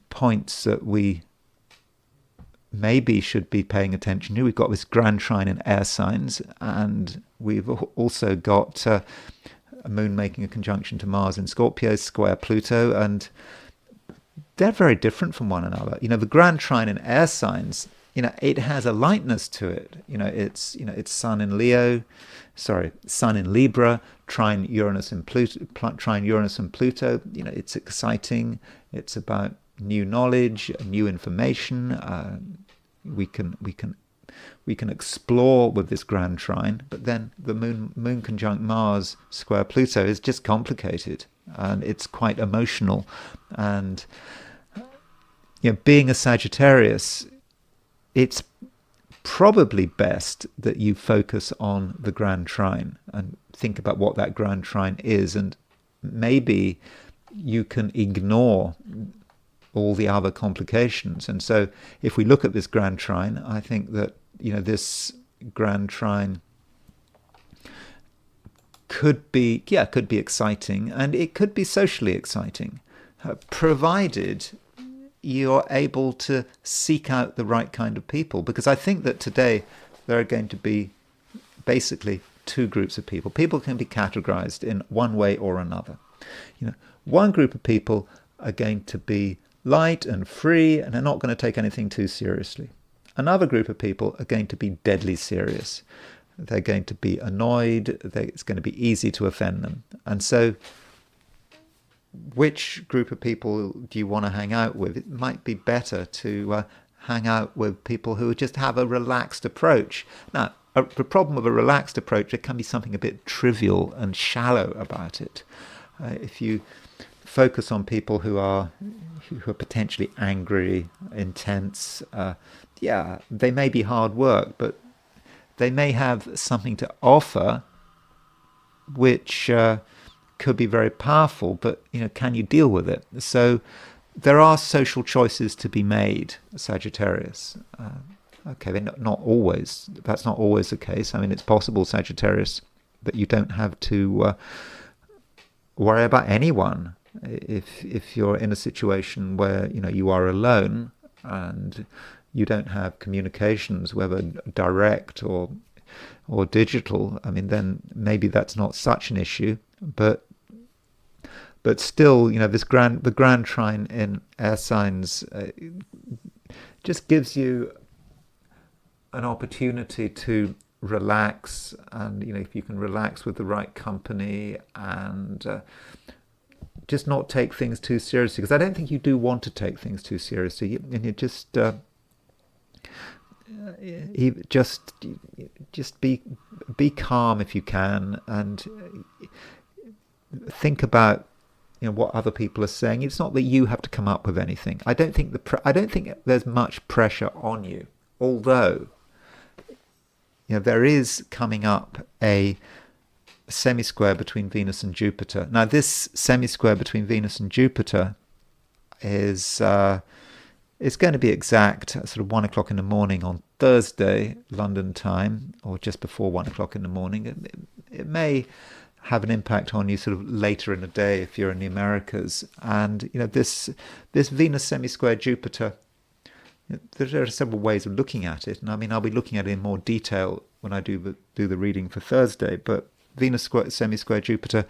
points that we maybe should be paying attention to. We've got this Grand Trine in air signs, and we've also got a moon making a conjunction to Mars in Scorpio, square Pluto, and they're very different from one another. The Grand Trine in air signs, it has a lightness to it. It's Sun in Leo, Sun in Libra, trine Uranus and Pluto. It's exciting. It's about new knowledge, new information. We can explore with this Grand Trine, but then the moon conjunct Mars square Pluto is just complicated, and it's quite emotional. And being a Sagittarius, it's probably best that you focus on the Grand Trine and think about what that Grand Trine is, and maybe you can ignore all the other complications. And so if we look at this Grand Trine, I think that this Grand Trine could be exciting, and it could be socially exciting, provided you're able to seek out the right kind of people. Because I think that today there are going to be basically two groups of people. People can be categorized in one way or another. One group of people are going to be light and free, and are not going to take anything too seriously. Another group of people are going to be deadly serious. They're going to be annoyed. It's going to be easy to offend them. And so which group of people do you want to hang out with? It might be better to hang out with people who just have a relaxed approach. Now, the problem with a relaxed approach, there can be something a bit trivial and shallow about it. If you focus on people who are potentially angry, intense, they may be hard work, but they may have something to offer which could be very powerful, but can you deal with it? So there are social choices to be made, Sagittarius. Okay, they're not always. That's not always the case. I mean, it's possible, Sagittarius, that you don't have to worry about anyone if you're in a situation where you are alone and you don't have communications, whether direct or digital. I mean, then maybe that's not such an issue, but still, the Grand Trine in air signs just gives you an opportunity to relax, and if you can relax with the right company and just not take things too seriously, because I don't think you do want to take things too seriously, and you just be calm if you can, and think about what other people are saying. It's not that you have to come up with anything. I don't think there's much pressure on you, although there is coming up a semi-square between Venus and Jupiter. Now, this semi-square between Venus and Jupiter is it's going to be exact at sort of 1 o'clock in the morning on Thursday, London time, or just before 1 o'clock in the morning. It may have an impact on you sort of later in the day if you're in the Americas. And this Venus semi-square Jupiter, there are several ways of looking at it, and I mean I'll be looking at it in more detail when I do the reading for Thursday. But Venus semi-square Jupiter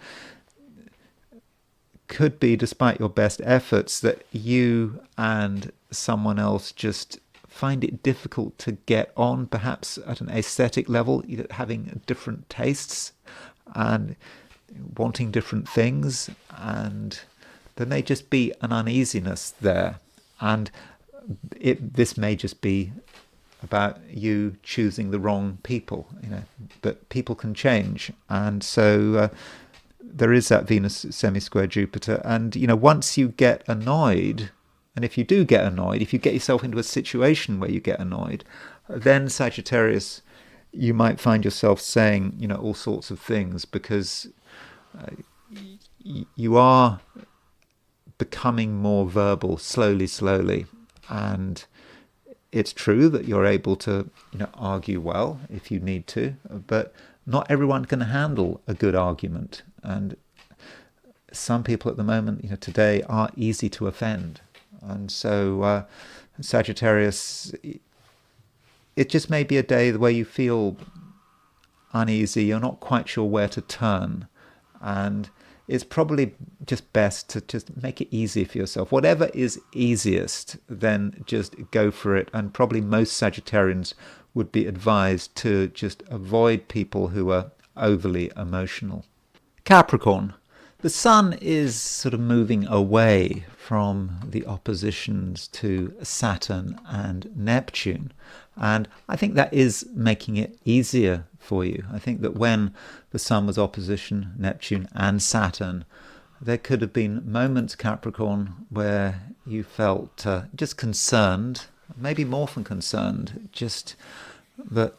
could be, despite your best efforts, that you and someone else just find it difficult to get on, perhaps at an aesthetic level, having different tastes and wanting different things, and there may just be an uneasiness there, and this may just be about you choosing the wrong people, but people can change, and so there is that Venus semi-square Jupiter. And once you get annoyed, and if you do get annoyed, if you get yourself into a situation where you get annoyed, then Sagittarius, you might find yourself saying all sorts of things, because you are becoming more verbal slowly, and it's true that you're able to argue well if you need to, but not everyone can handle a good argument, and some people at the moment today are easy to offend. And so Sagittarius, it just may be a day where you feel uneasy, you're not quite sure where to turn, And it's probably just best to just make it easy for yourself. Whatever is easiest, then just go for it. And probably most Sagittarians would be advised to just avoid people who are overly emotional. Capricorn. The Sun is sort of moving away from the oppositions to Saturn and Neptune. And I think that is making it easier for you. I think that when the Sun was opposition Neptune and Saturn, there could have been moments, Capricorn, where you felt just concerned, maybe more than concerned, just that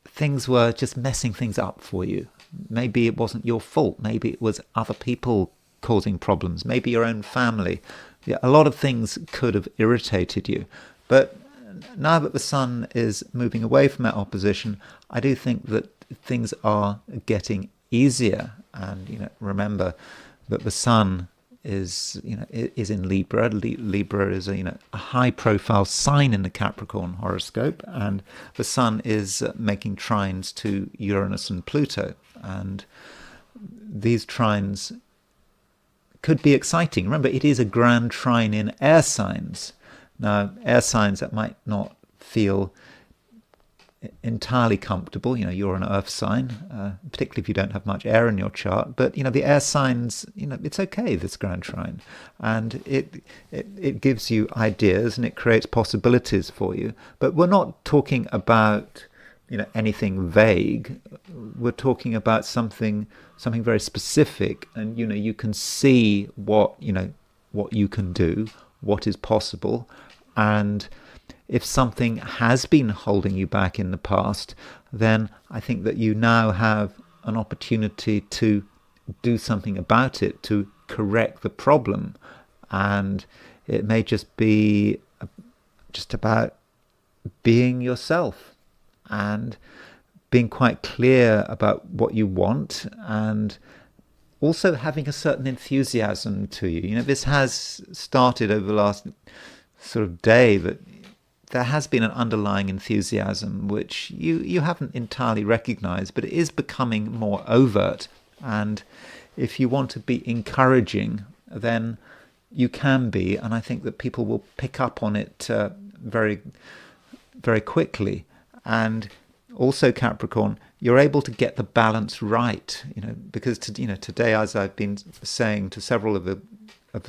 things were just messing things up for you. Maybe it wasn't your fault. Maybe it was other people causing problems. Maybe your own family. Yeah, a lot of things could have irritated you. But now that the Sun is moving away from that opposition, I do think that things are getting easier. And remember that the Sun is in Libra. Libra is a high-profile sign in the Capricorn horoscope, and the Sun is making trines to Uranus and Pluto, and these trines could be exciting. Remember, it is a Grand Trine in air signs. Now, air signs that might not feel entirely comfortable. You're an earth sign, particularly if you don't have much air in your chart. But the air signs, it's okay, this Grand Trine, and it gives you ideas and it creates possibilities for you. But we're not talking about anything vague. We're talking about something very specific, and you can see what you can do, what is possible, and if something has been holding you back in the past, then I think that you now have an opportunity to do something about it, to correct the problem. And it may just be just about being yourself and being quite clear about what you want, and also having a certain enthusiasm to you. This has started over the last sort of day, that there has been an underlying enthusiasm which you haven't entirely recognized, but it is becoming more overt. And if you want to be encouraging, then you can be, and I think that people will pick up on it very, very quickly. And also, Capricorn, you're able to get the balance right, because today, as I've been saying to several of the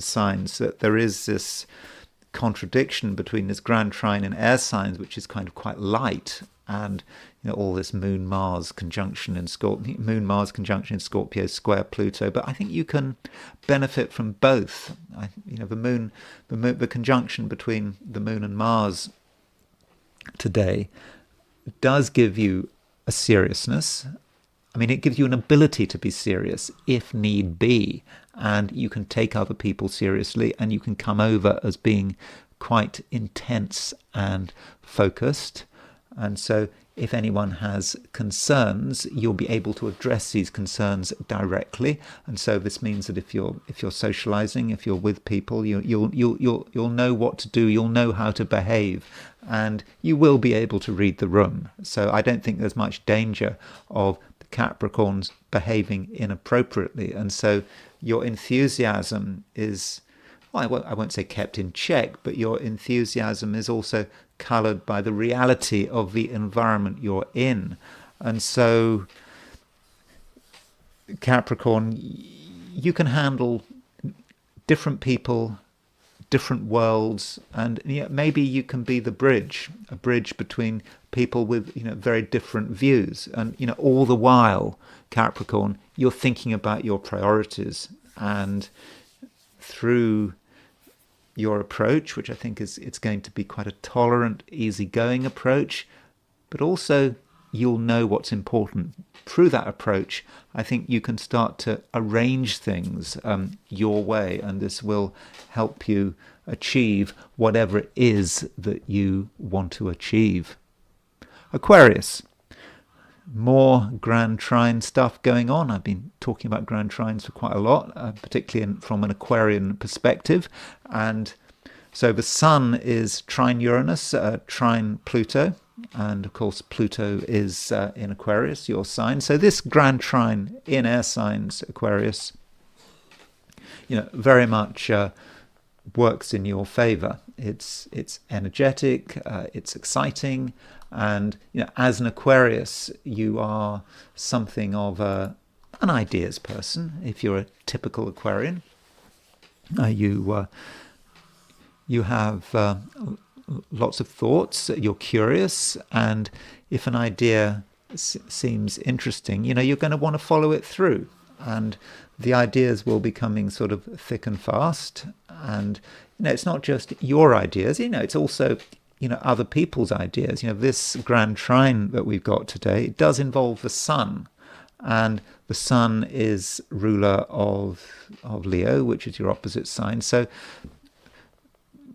signs, that there is this contradiction between this Grand Trine in air signs, which is kind of quite light, and all this Moon-Mars conjunction in Scorpio, square Pluto. But I think you can benefit from both. The conjunction between the Moon and Mars today does give you a seriousness. It gives you an ability to be serious if need be, and you can take other people seriously, and you can come over as being quite intense and focused. And so if anyone has concerns, you'll be able to address these concerns directly. And so this means that if you're socializing, if you're with people, you'll know what to do, you'll know how to behave, and you will be able to read the room. So I don't think there's much danger of Capricorns behaving inappropriately. And so your enthusiasm is, well, I won't say kept in check, but your enthusiasm is also coloured by the reality of the environment you're in. And so, Capricorn, you can handle different people, different worlds, and maybe you can be a bridge between people with very different views. And all the while, Capricorn, you're thinking about your priorities, and through your approach, which I think it's going to be quite a tolerant, easygoing approach, but also you'll know what's important. Through that approach, I think you can start to arrange things your way, and this will help you achieve whatever it is that you want to achieve. Aquarius. More Grand Trine stuff going on. I've been talking about Grand Trines for quite a lot, particularly from an Aquarian perspective. And so the Sun is trine Uranus, trine Pluto. and of course Pluto is in Aquarius, your sign. So this Grand Trine in air signs, Aquarius, very much works in your favor. It's energetic, it's exciting, and as an Aquarius, you are something of an ideas person. If you're a typical Aquarian, you have lots of thoughts. You're curious, and if an idea seems interesting, you're going to want to follow it through. And the ideas will be coming sort of thick and fast. And it's not just your ideas. It's also other people's ideas. This Grand Trine that we've got today, it does involve the Sun, and the Sun is ruler of Leo, which is your opposite sign. So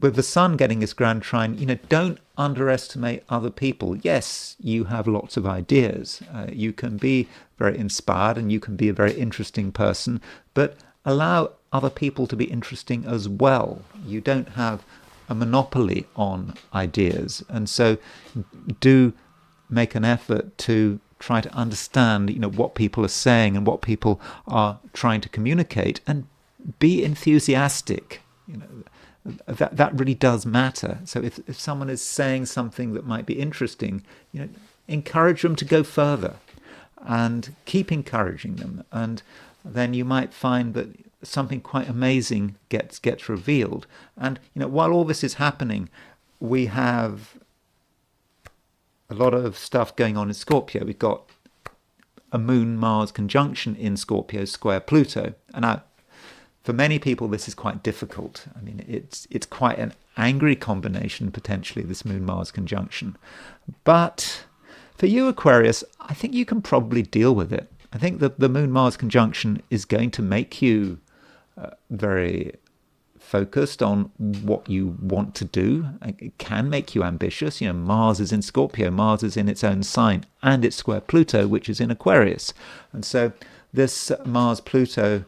with the Sun getting this Grand Trine, don't underestimate other people. Yes, you have lots of ideas. You can be very inspired and you can be a very interesting person, but allow other people to be interesting as well. You don't have a monopoly on ideas. And so do make an effort to try to understand, what people are saying and what people are trying to communicate, and be enthusiastic. That really does matter. So if someone is saying something that might be interesting, encourage them to go further and keep encouraging them. And then you might find that something quite amazing gets revealed. And while all this is happening, we have a lot of stuff going on in Scorpio. We've got a Moon-Mars conjunction in Scorpio square Pluto. And now, for many people, this is quite difficult. I mean, it's quite an angry combination, potentially, this Moon-Mars conjunction. But for you, Aquarius, I think you can probably deal with it. I think that the Moon-Mars conjunction is going to make you very focused on what you want to do. It can make you ambitious. Mars is in Scorpio, Mars is in its own sign, and it's square Pluto, which is in Aquarius. And so this Mars-Pluto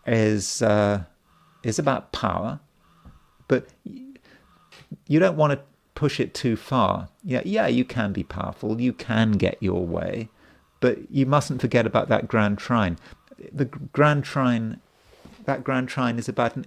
is about power, but you don't want to push it too far. Yeah, you can be powerful, you can get your way, but you mustn't forget about that Grand Trine. The Grand Trine, that Grand Trine is about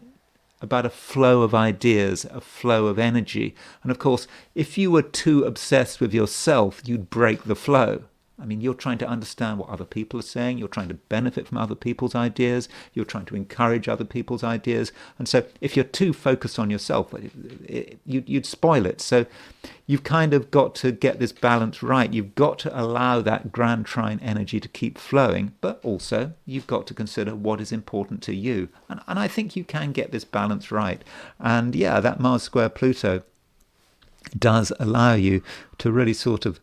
a flow of ideas, a flow of energy. And of course, if you were too obsessed with yourself, you'd break the flow. I mean, you're trying to understand what other people are saying. You're trying to benefit from other people's ideas. You're trying to encourage other people's ideas. And so if you're too focused on yourself, you'd spoil it. So you've kind of got to get this balance right. You've got to allow that Grand Trine energy to keep flowing, but also you've got to consider what is important to you. And I think you can get this balance right. And yeah, that Mars square Pluto does allow you to really sort of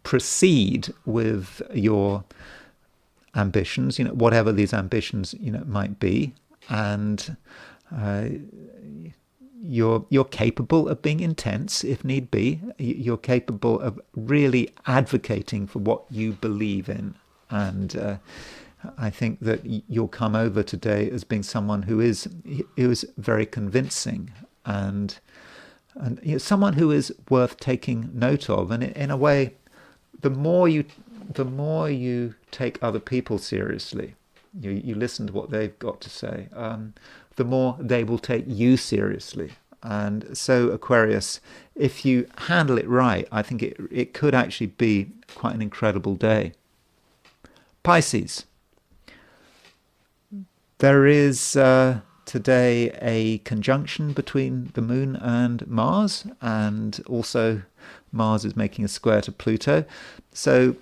proceed with your ambitions, whatever these ambitions, might be, and you're capable of being intense if need be. You're capable of really advocating for what you believe in, and I think that you'll come over today as being someone who is very convincing and someone who is worth taking note of, and in a way, the more you take other people seriously, you listen to what they've got to say, the more they will take you seriously. And so, Aquarius, if you handle it right, I think it could actually be quite an incredible day. Pisces. There is today a conjunction between the Moon and Mars, and also Mars is making a square to Pluto. So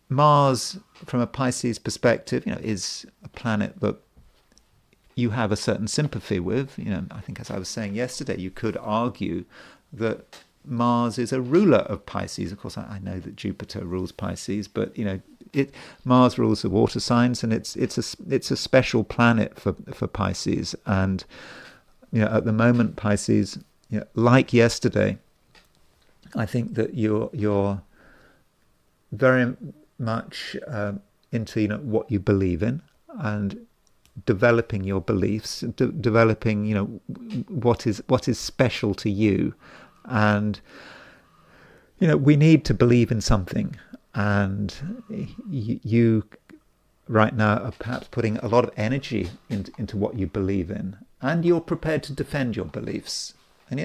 Mars, from a Pisces perspective, is a planet that you have a certain sympathy with. I think, as I was saying yesterday, you could argue that Mars is a ruler of Pisces. Of course, I know that Jupiter rules Pisces, but Mars rules the water signs, and it's a special planet for Pisces. And at the moment, Pisces, like yesterday, I think that you're very much into what you believe in, and developing your beliefs, developing what is special to you, and we need to believe in something, and you right now are perhaps putting a lot of energy into what you believe in, and you're prepared to defend your beliefs. And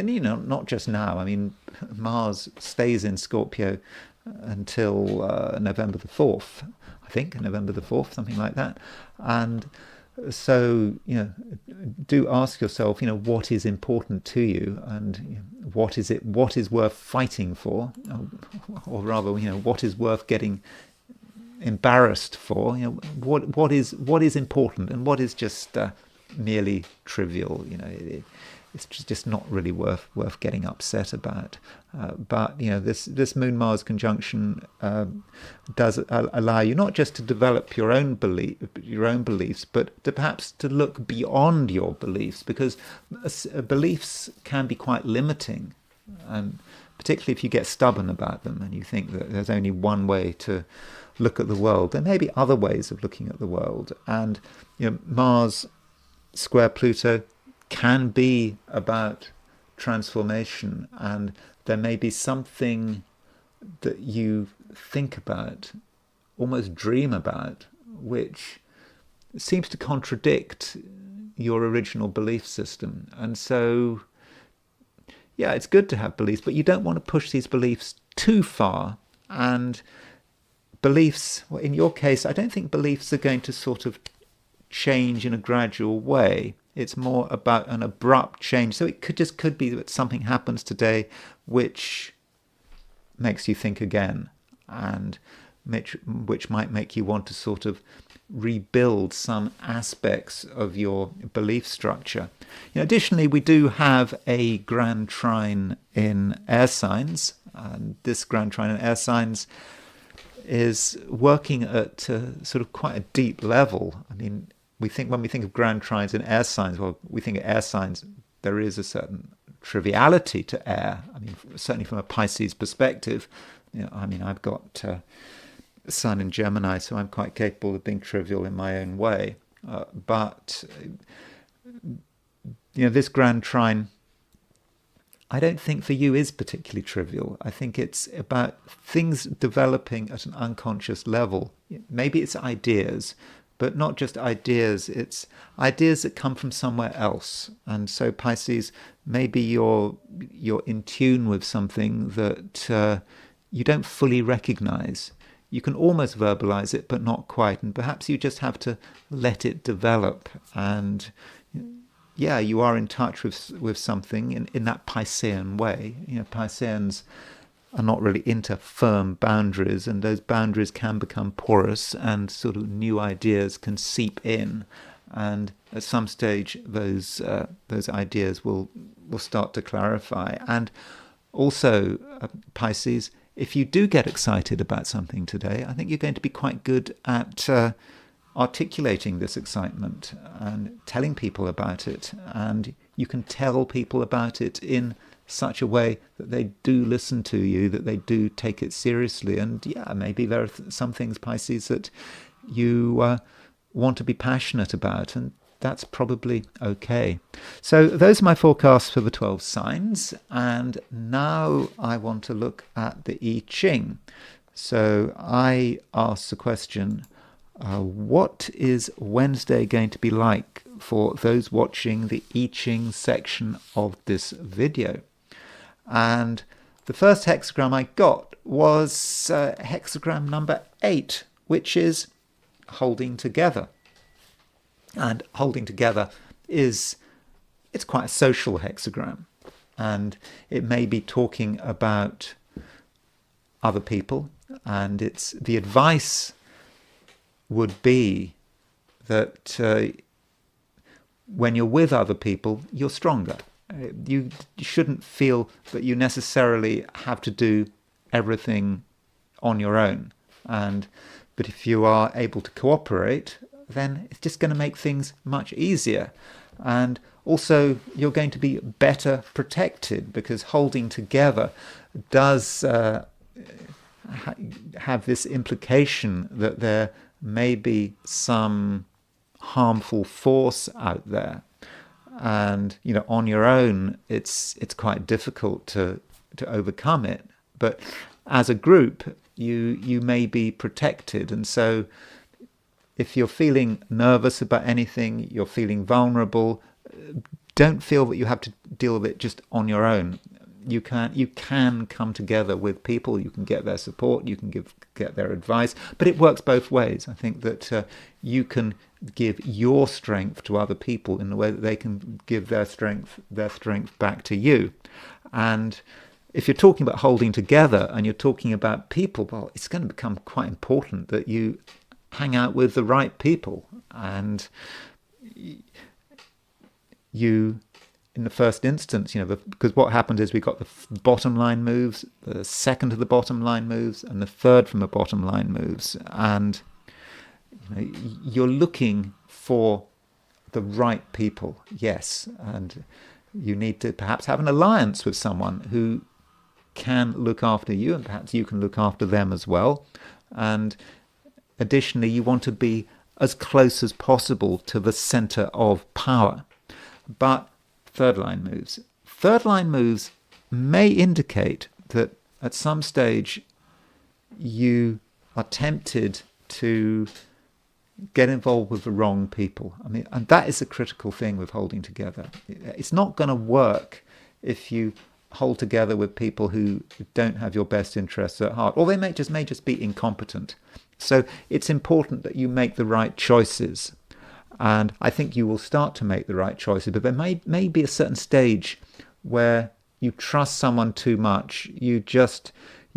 not just now. I mean, Mars stays in Scorpio until November the 4th, I think, November the 4th, something like that. And so, do ask yourself, what is important to you, and what is worth fighting for, or rather, what is worth getting embarrassed for. What is important, and what is just merely trivial. It's just not really worth getting upset about. But this Moon Mars conjunction does allow you not just to develop your own beliefs, but to perhaps to look beyond your beliefs, because beliefs can be quite limiting, and particularly if you get stubborn about them and you think that there's only one way to look at the world. There may be other ways of looking at the world, and Mars square Pluto can be about transformation, and there may be something that you think about, almost dream about, which seems to contradict your original belief system. And so, yeah, it's good to have beliefs, but you don't want to push these beliefs too far. And beliefs, well, in your case, I don't think beliefs are going to sort of change in a gradual way. It's more about an abrupt change. So it could be that something happens today which makes you think again, and which might make you want to sort of rebuild some aspects of your belief structure. Additionally, we do have a Grand Trine in air signs, and this Grand Trine in air signs is working at sort of quite a deep level. I mean, when we think of Grand Trines in air signs, well, we think of air signs, there is a certain triviality to air. I mean, certainly from a Pisces perspective, I've got Sun in Gemini, so I'm quite capable of being trivial in my own way. But this Grand Trine, I don't think for you is particularly trivial. I think it's about things developing at an unconscious level. Maybe it's ideas, but not just ideas. It's ideas that come from somewhere else. And so Pisces, maybe you're in tune with something that you don't fully recognize. You can almost verbalize it, but not quite. And perhaps you just have to let it develop. And yeah, you are in touch with something in that Piscean way. Pisceans are not really into firm boundaries, and those boundaries can become porous, and sort of new ideas can seep in. And at some stage, those ideas will start to clarify. And also, Pisces, if you do get excited about something today, I think you're going to be quite good at articulating this excitement and telling people about it. And you can tell people about it in such a way that they do listen to you, that they do take it seriously. And yeah, maybe there are some things, Pisces, that you want to be passionate about, and that's probably okay. So those are my forecasts for the 12 signs. And now I want to look at the I Ching. So I asked the question, what is Wednesday going to be like for those watching the I Ching section of this video? And the first hexagram I got was hexagram number 8, which is holding together. And holding together it's quite a social hexagram, and it may be talking about other people, and the advice would be that when you're with other people, you're stronger. You shouldn't feel that you necessarily have to do everything on your own. But if you are able to cooperate, then it's just going to make things much easier. And also, you're going to be better protected, because holding together does have this implication that there may be some harmful force out there. And on your own, it's quite difficult to overcome it. But as a group, you may be protected. And so if you're feeling nervous about anything, you're feeling vulnerable, don't feel that you have to deal with it just on your own. You can come together with people. You can get their support. You can get their advice. But it works both ways. I think that you can give your strength to other people in the way that they can give their strength back to you. And if you're talking about holding together and you're talking about people, well, it's going to become quite important that you hang out with the right people. And you, in the first instance, because what happened is we got the bottom line moves, the second of the bottom line moves, and the third from the bottom line moves. And you're looking for the right people, yes. And you need to perhaps have an alliance with someone who can look after you, and perhaps you can look after them as well. And additionally, you want to be as close as possible to the center of power. But third line moves may indicate that at some stage you are tempted to get involved with the wrong people. And that is a critical thing with holding together. It's not going to work if you hold together with people who don't have your best interests at heart, or they may just be incompetent. So it's important that you make the right choices. And I think you will start to make the right choices, but there may be a certain stage where you trust someone too much. You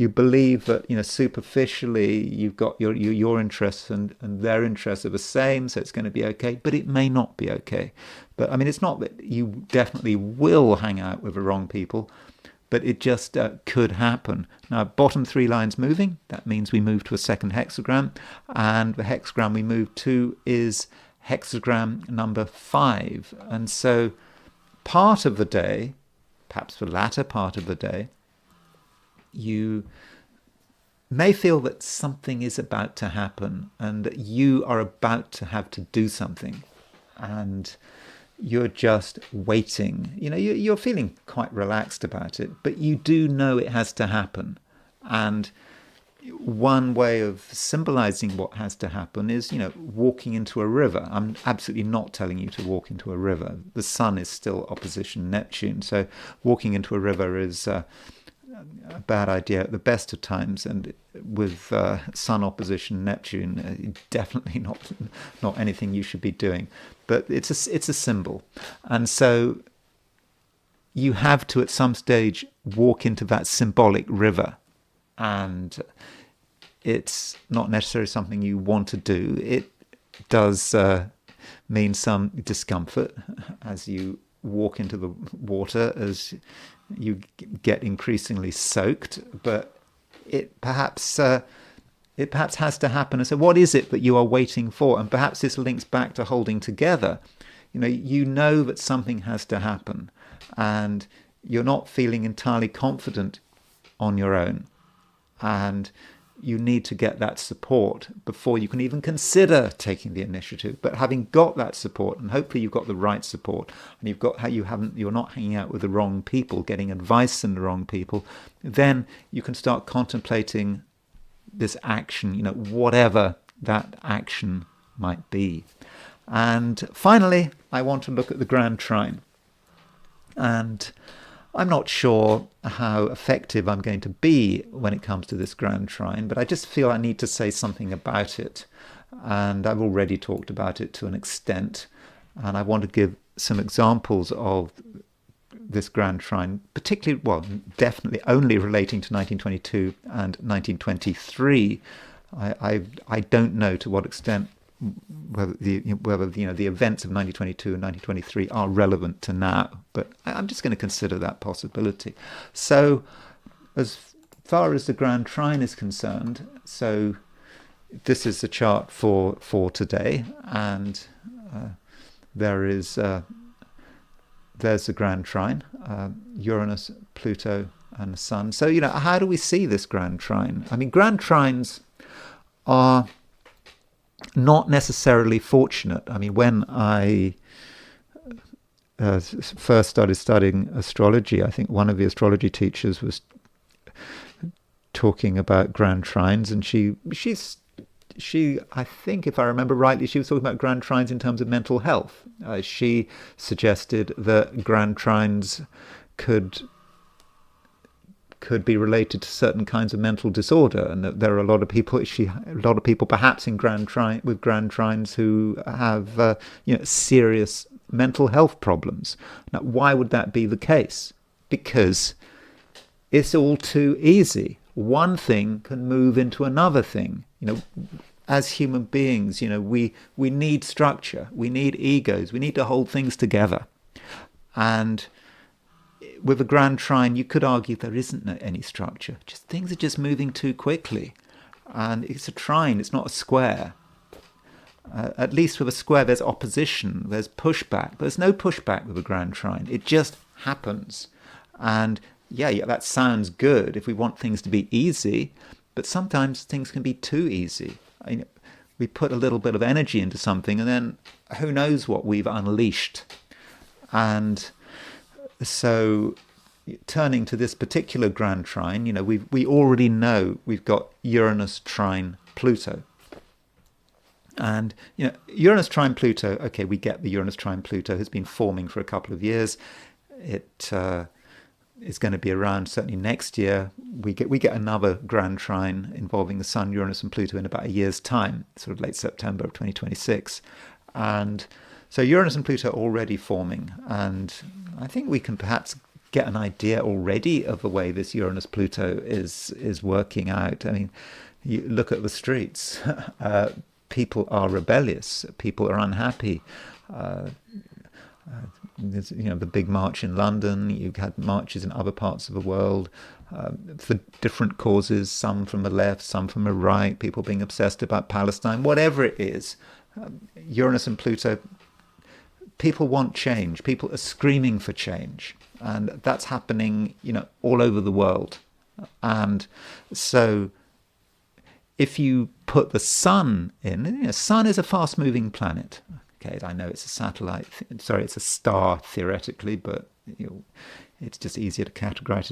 believe that superficially you've got your interests and their interests are the same, so it's going to be okay. But it may not be okay. But it's not that you definitely will hang out with the wrong people, but it just could happen. Now, bottom three lines moving, that means we move to a second hexagram, and the hexagram we move to is hexagram number 5. And so part of the day, perhaps the latter part of the day, you may feel that something is about to happen and that you are about to have to do something, and you're just waiting. You're feeling quite relaxed about it, but you do know it has to happen. And one way of symbolizing what has to happen is, walking into a river. I'm absolutely not telling you to walk into a river. The sun is still opposition Neptune, so walking into a river is a bad idea at the best of times. And with sun opposition Neptune, definitely not anything you should be doing. But it's a symbol, and so you have to at some stage walk into that symbolic river. And it's not necessarily something you want to do. It does mean some discomfort as you walk into the water, as you get increasingly soaked. But it perhaps has to happen. And so what is it that you are waiting for? And perhaps this links back to holding together. You know that something has to happen, and you're not feeling entirely confident on your own. And you need to get that support before you can even consider taking the initiative. But having got that support, and hopefully you've got the right support, and you're not hanging out with the wrong people, getting advice from the wrong people, then you can start contemplating this action, whatever that action might be. And finally, I want to look at the Grand Trine. And I'm not sure how effective I'm going to be when it comes to this Grand Trine, but I just feel I need to say something about it. And I've already talked about it to an extent. And I want to give some examples of this Grand Trine, definitely only relating to 1922 and 1923. I don't know to what extent whether the events of 1922 and 1923 are relevant to now, but I'm just going to consider that possibility. So as far as the Grand Trine is concerned, so this is the chart for today, and there's the Grand Trine, Uranus, Pluto, and the Sun. So how do we see this Grand Trine? Grand Trines are not necessarily fortunate. When I first started studying astrology, I think one of the astrology teachers was talking about Grand Trines, and she, I think, if I remember rightly, she was talking about Grand Trines in terms of mental health. She suggested that Grand Trines could be related to certain kinds of mental disorder, and that there are a lot of people perhaps in Grand Trine with Grand Trines who have serious mental health problems. Now, why would that be the case? Because it's all too easy. One thing can move into another thing. As human beings, we need structure, we need egos, we need to hold things together. And with a Grand Trine, you could argue there isn't any structure. Just things are just moving too quickly. And it's a trine, it's not a square. At least with a square, there's opposition, there's pushback. There's no pushback with a Grand Trine. It just happens. And yeah, that sounds good if we want things to be easy, but sometimes things can be too easy. We put a little bit of energy into something, and then who knows what we've unleashed. And so, turning to this particular Grand Trine, we already know we've got Uranus trine Pluto. And Uranus trine Pluto, okay, we get the Uranus trine Pluto has been forming for a couple of years. It is going to be around certainly next year. We get another Grand Trine involving the Sun, Uranus, and Pluto in about a year's time, sort of late September of 2026. And so Uranus and Pluto are already forming, and I think we can perhaps get an idea already of the way this Uranus-Pluto is working out. I mean, you look at the streets. People are rebellious. People are unhappy. There's, the big march in London. You've had marches in other parts of the world for different causes, some from the left, some from the right, people being obsessed about Palestine, whatever it is. Uranus and Pluto, people want change. People are screaming for change. And that's happening, all over the world. And so if you put the sun in, sun is a fast-moving planet. Okay, I know it's a satellite. It's a star theoretically, but it's just easier to categorize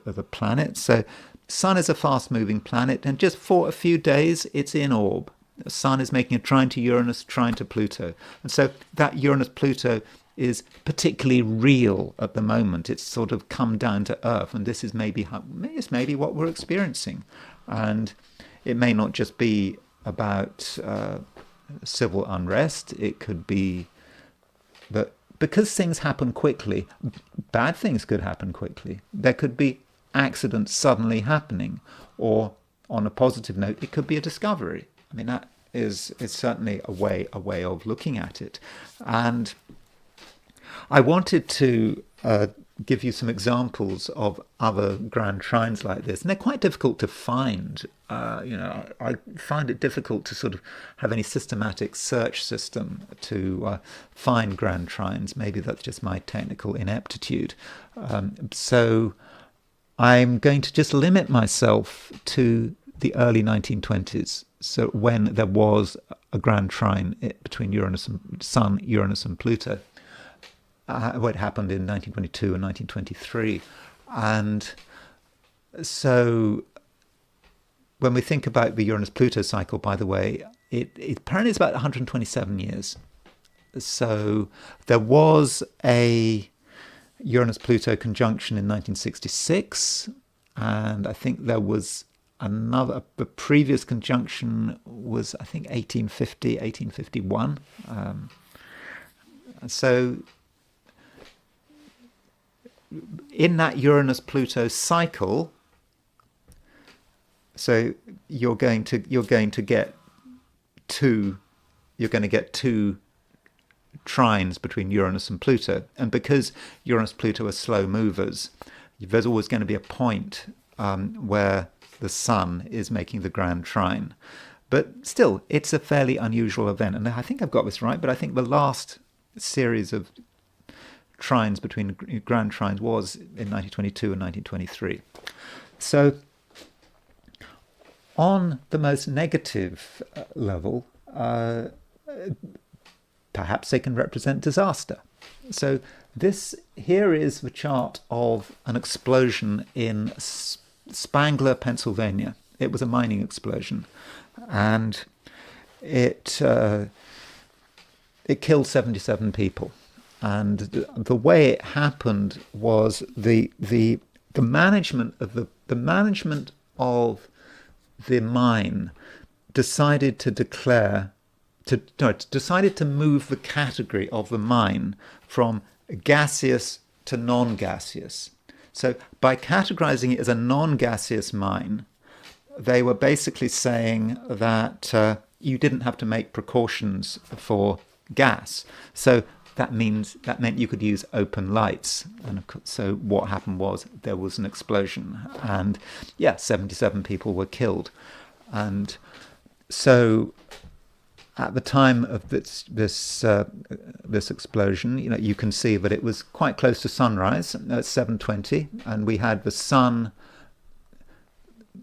as a planet. So, sun is a fast-moving planet, and just for a few days, it's in orb. The sun is making a trine to Uranus, trine to Pluto, and so that Uranus-Pluto is particularly real at the moment. It's sort of come down to earth, and this is maybe what we're experiencing, and it may not just be about civil unrest. It could be that because things happen quickly, bad things could happen quickly. There could be accidents suddenly happening, or on a positive note, it could be a discovery. I mean, that is certainly a way of looking at it. And I wanted to give you some examples of other Grand Trines like this, and they're quite difficult to find. I find it difficult to sort of have any systematic search system to find Grand Trines. Maybe that's just my technical ineptitude. So I'm going to just limit myself to the early 1920s, so when there was a Grand Trine between Sun, Uranus and Pluto. What happened in 1922 and 1923. And so when we think about the Uranus-Pluto cycle, by the way, it apparently is about 127 years. So there was a Uranus-Pluto conjunction in 1966, and I think there was the previous conjunction was, I think, 1850, 1851. So in that Uranus-Pluto cycle, so you're going to get two trines between Uranus and Pluto, and because Uranus-Pluto are slow movers, there's always going to be a point where the Sun is making the Grand Trine. But still, it's a fairly unusual event, and I think I've got this right. But I think the last series of trines between Grand Trines was in 1922 and 1923. So on the most negative level, perhaps they can represent disaster. So here is the chart of an explosion in Spangler, Pennsylvania. It was a mining explosion, and it killed 77 people. And the way it happened was the management of the management of the mine decided to move the category of the mine from gaseous to non-gaseous. So by categorizing it as a non-gaseous mine, they were basically saying that you didn't have to make precautions for gas. So that meant you could use open lights. And so what happened was there was an explosion, and 77 people were killed. And so at the time of this explosion, you can see that it was quite close to sunrise at 7:20, and we had the sun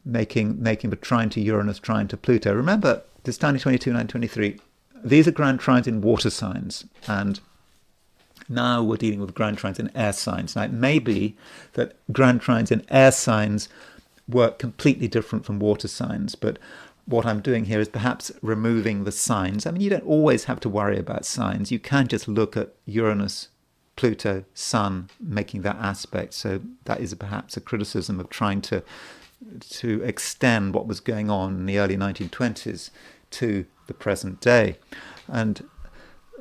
making the trine to Uranus, trine to Pluto. Remember, this tiny 22, 923. These are grand trines in water signs, and now we're dealing with grand trines in air signs. Now, it may be that grand trines in air signs work completely different from water signs, but what I'm doing here is perhaps removing the signs. I mean, you don't always have to worry about signs. You can just look at Uranus, Pluto, Sun, making that aspect. So that is perhaps a criticism of trying to extend what was going on in the early 1920s to the present day. And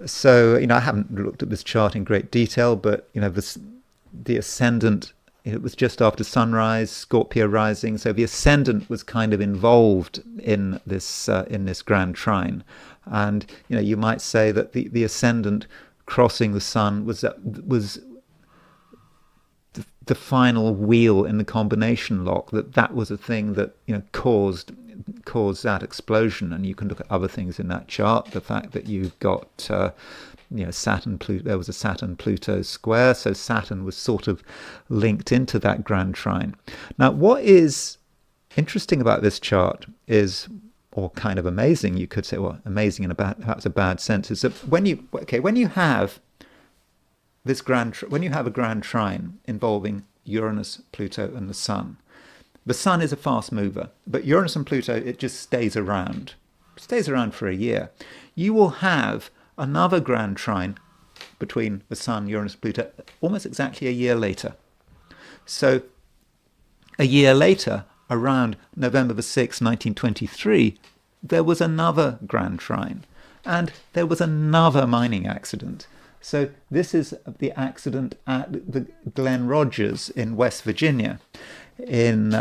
so, I haven't looked at this chart in great detail, but, the ascendant, it was just after sunrise, Scorpio rising. So the ascendant was kind of involved in this grand trine. And, you might say that the ascendant crossing the sun was the final wheel in the combination lock, that was a thing that, caused that explosion. And you can look at other things in that chart, the fact that you've got Saturn, Pluto. There was a Saturn-Pluto square, so Saturn was sort of linked into that grand trine. Now, what is interesting about this chart is, or kind of amazing, you could say, well, amazing in perhaps a bad sense, is that when you have when you have a grand trine involving Uranus, Pluto, and the Sun. The Sun is a fast mover, but Uranus and Pluto, it just stays around. It stays around for a year. You will have another grand trine between the Sun, Uranus, Pluto, almost exactly a year later. So a year later, around November the 6th, 1923, there was another grand trine, and there was another mining accident. So this is the accident at the Glen Rogers in West Virginia in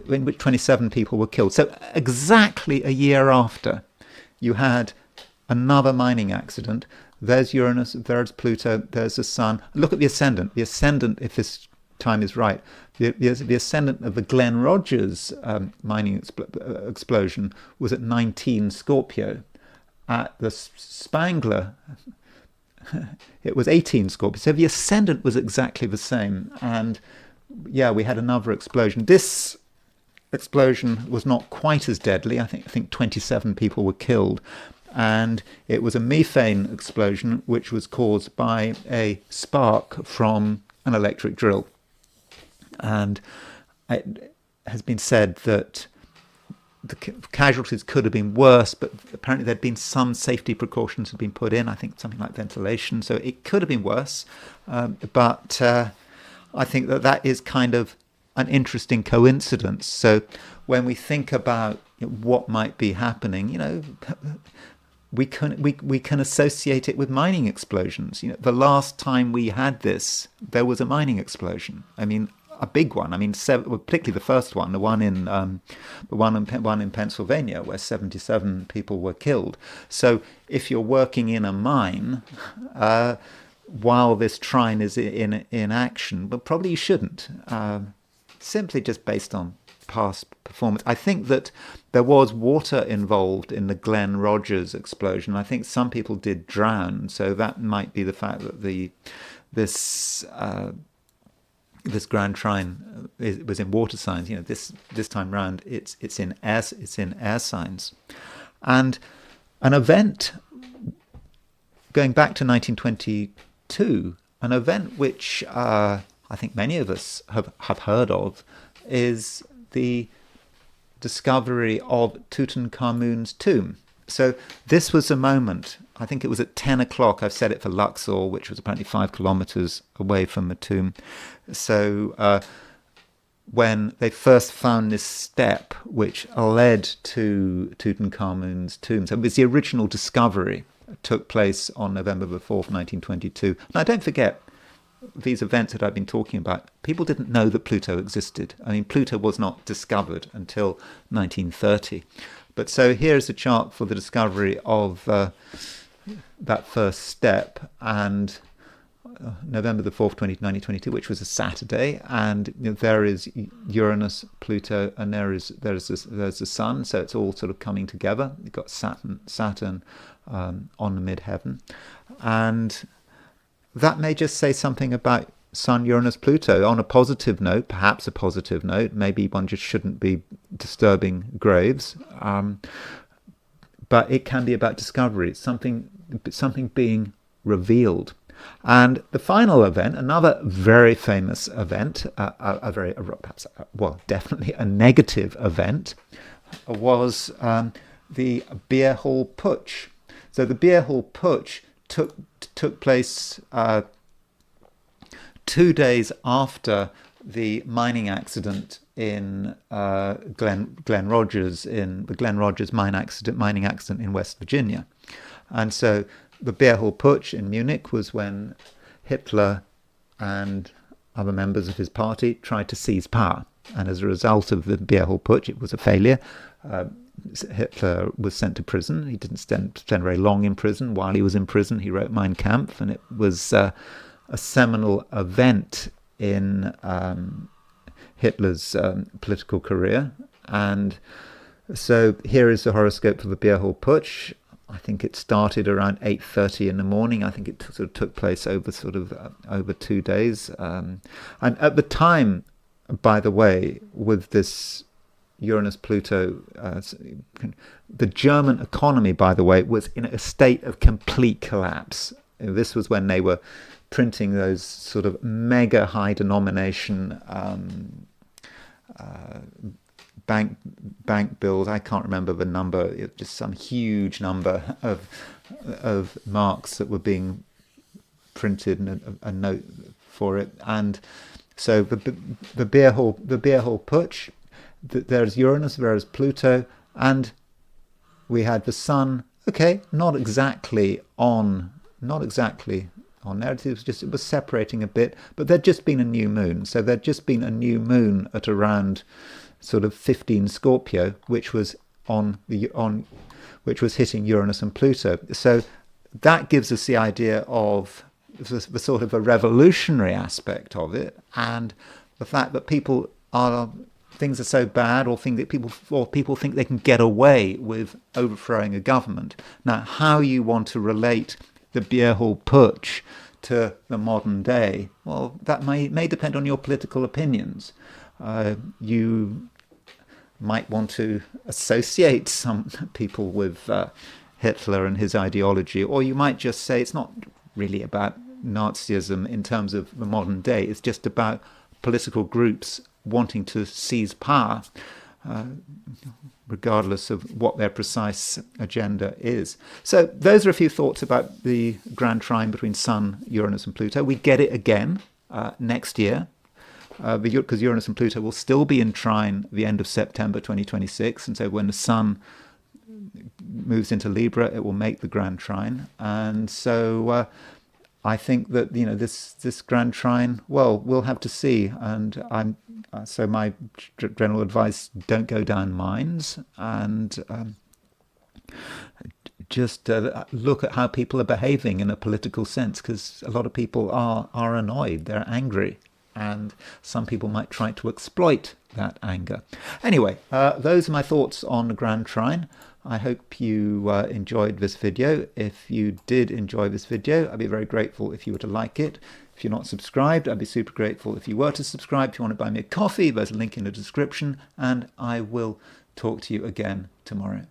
which 27 people were killed. So exactly a year after, you had another mining accident. There's Uranus, there's Pluto, there's the Sun. Look at the ascendant. The ascendant, if this time is right, the ascendant of the Glen Rogers mining explosion was at 19 Scorpio. At the Spangler, it was 18 Scorpio. So the ascendant was exactly the same. And we had another explosion. This explosion was not quite as deadly. I think 27 people were killed. And it was a methane explosion, which was caused by a spark from an electric drill. And it has been said that the casualties could have been worse, but apparently there'd been some safety precautions had been put in. I think something like ventilation, so it could have been worse. But I think that is kind of an interesting coincidence. So when we think about what might be happening, we can associate it with mining explosions. The last time we had this, there was a mining explosion. I mean, a big one. I mean, particularly the first one, the one in Pennsylvania, where 77 people were killed. So, if you're working in a mine while this trine is in action, but probably you shouldn't. Simply just based on past performance. I think that there was water involved in the Glen Rogers explosion. I think some people did drown, so that might be the fact that this Grand Trine was in water signs. This time round it's in air signs, and an event going back to 1922, an event which I think many of us have heard of, is the discovery of Tutankhamun's tomb. So this was a moment, I think it was at 10 o'clock, I've said it for Luxor, which was apparently 5 kilometers away from the tomb. So when they first found this step which led to Tutankhamun's tomb. So it was the original discovery. It took place on November the 4th, 1922. Now, don't forget, these events that I've been talking about, people didn't know that Pluto existed. I mean, Pluto was not discovered until 1930. But so here's a chart for the discovery of that first step, and November the 4th, 1922, which was a Saturday, and there is Uranus, Pluto, and there's the Sun, so it's all sort of coming together. You've got Saturn on the midheaven, and that may just say something about Sun, Uranus, Pluto on a positive note, perhaps a positive note. Maybe one just shouldn't be disturbing graves, but it can be about discovery, something being revealed. And the final event, another very famous event, definitely a negative event, was the Beerhall Putsch. So the Beerhall Putsch took place 2 days after the mining accident in Glen Rogers, in the Glen Rogers mining accident in West Virginia. And so the Beerhall Putsch in Munich was when Hitler and other members of his party tried to seize power. And as a result of the Beerhall Putsch, it was a failure. Hitler was sent to prison. He didn't spend very long in prison. While he was in prison, he wrote Mein Kampf, and it was a seminal event in Hitler's political career. And so here is the horoscope for the Beerhall Putsch. I think it started around 8:30 in the morning. I think it sort of took place over over 2 days. And at the time, by the way, with this Uranus-Pluto, the German economy, by the way, was in a state of complete collapse. This was when they were printing those sort of mega high denomination bank bills. I can't remember the number, just some huge number of marks that were being printed and a note for it. And so the Beerhall Putsch, there's Uranus, there's Pluto, and we had the Sun. Okay, not exactly on there. It was separating a bit, but there'd just been a new moon. So there'd just been a new moon at around sort of 15 Scorpio, which was which was hitting Uranus and Pluto. So that gives us the idea of the sort of a revolutionary aspect of it, and the fact that things are so bad, or people think they can get away with overthrowing a government. Now, how you want to relate the Beerhall Putsch to the modern day, well, that may depend on your political opinions. You might want to associate some people with Hitler and his ideology, or you might just say it's not really about Nazism in terms of the modern day. It's just about political groups wanting to seize power, regardless of what their precise agenda is. So those are a few thoughts about the Grand Trine between Sun, Uranus and Pluto. We get it again next year, because Uranus and Pluto will still be in trine the end of September 2026, and so when the Sun moves into Libra, it will make the Grand Trine. And so I think that this Grand Trine, well, we'll have to see. And so my general advice: don't go down mines, and just look at how people are behaving in a political sense, because a lot of people are annoyed, they're angry, and some people might try to exploit that anger. Anyway, those are my thoughts on the Grand Trine. I hope you enjoyed this video. If you did enjoy this video, I'd be very grateful if you were to like it. If you're not subscribed, I'd be super grateful if you were to subscribe. If you want to buy me a coffee, there's a link in the description, and I will talk to you again tomorrow.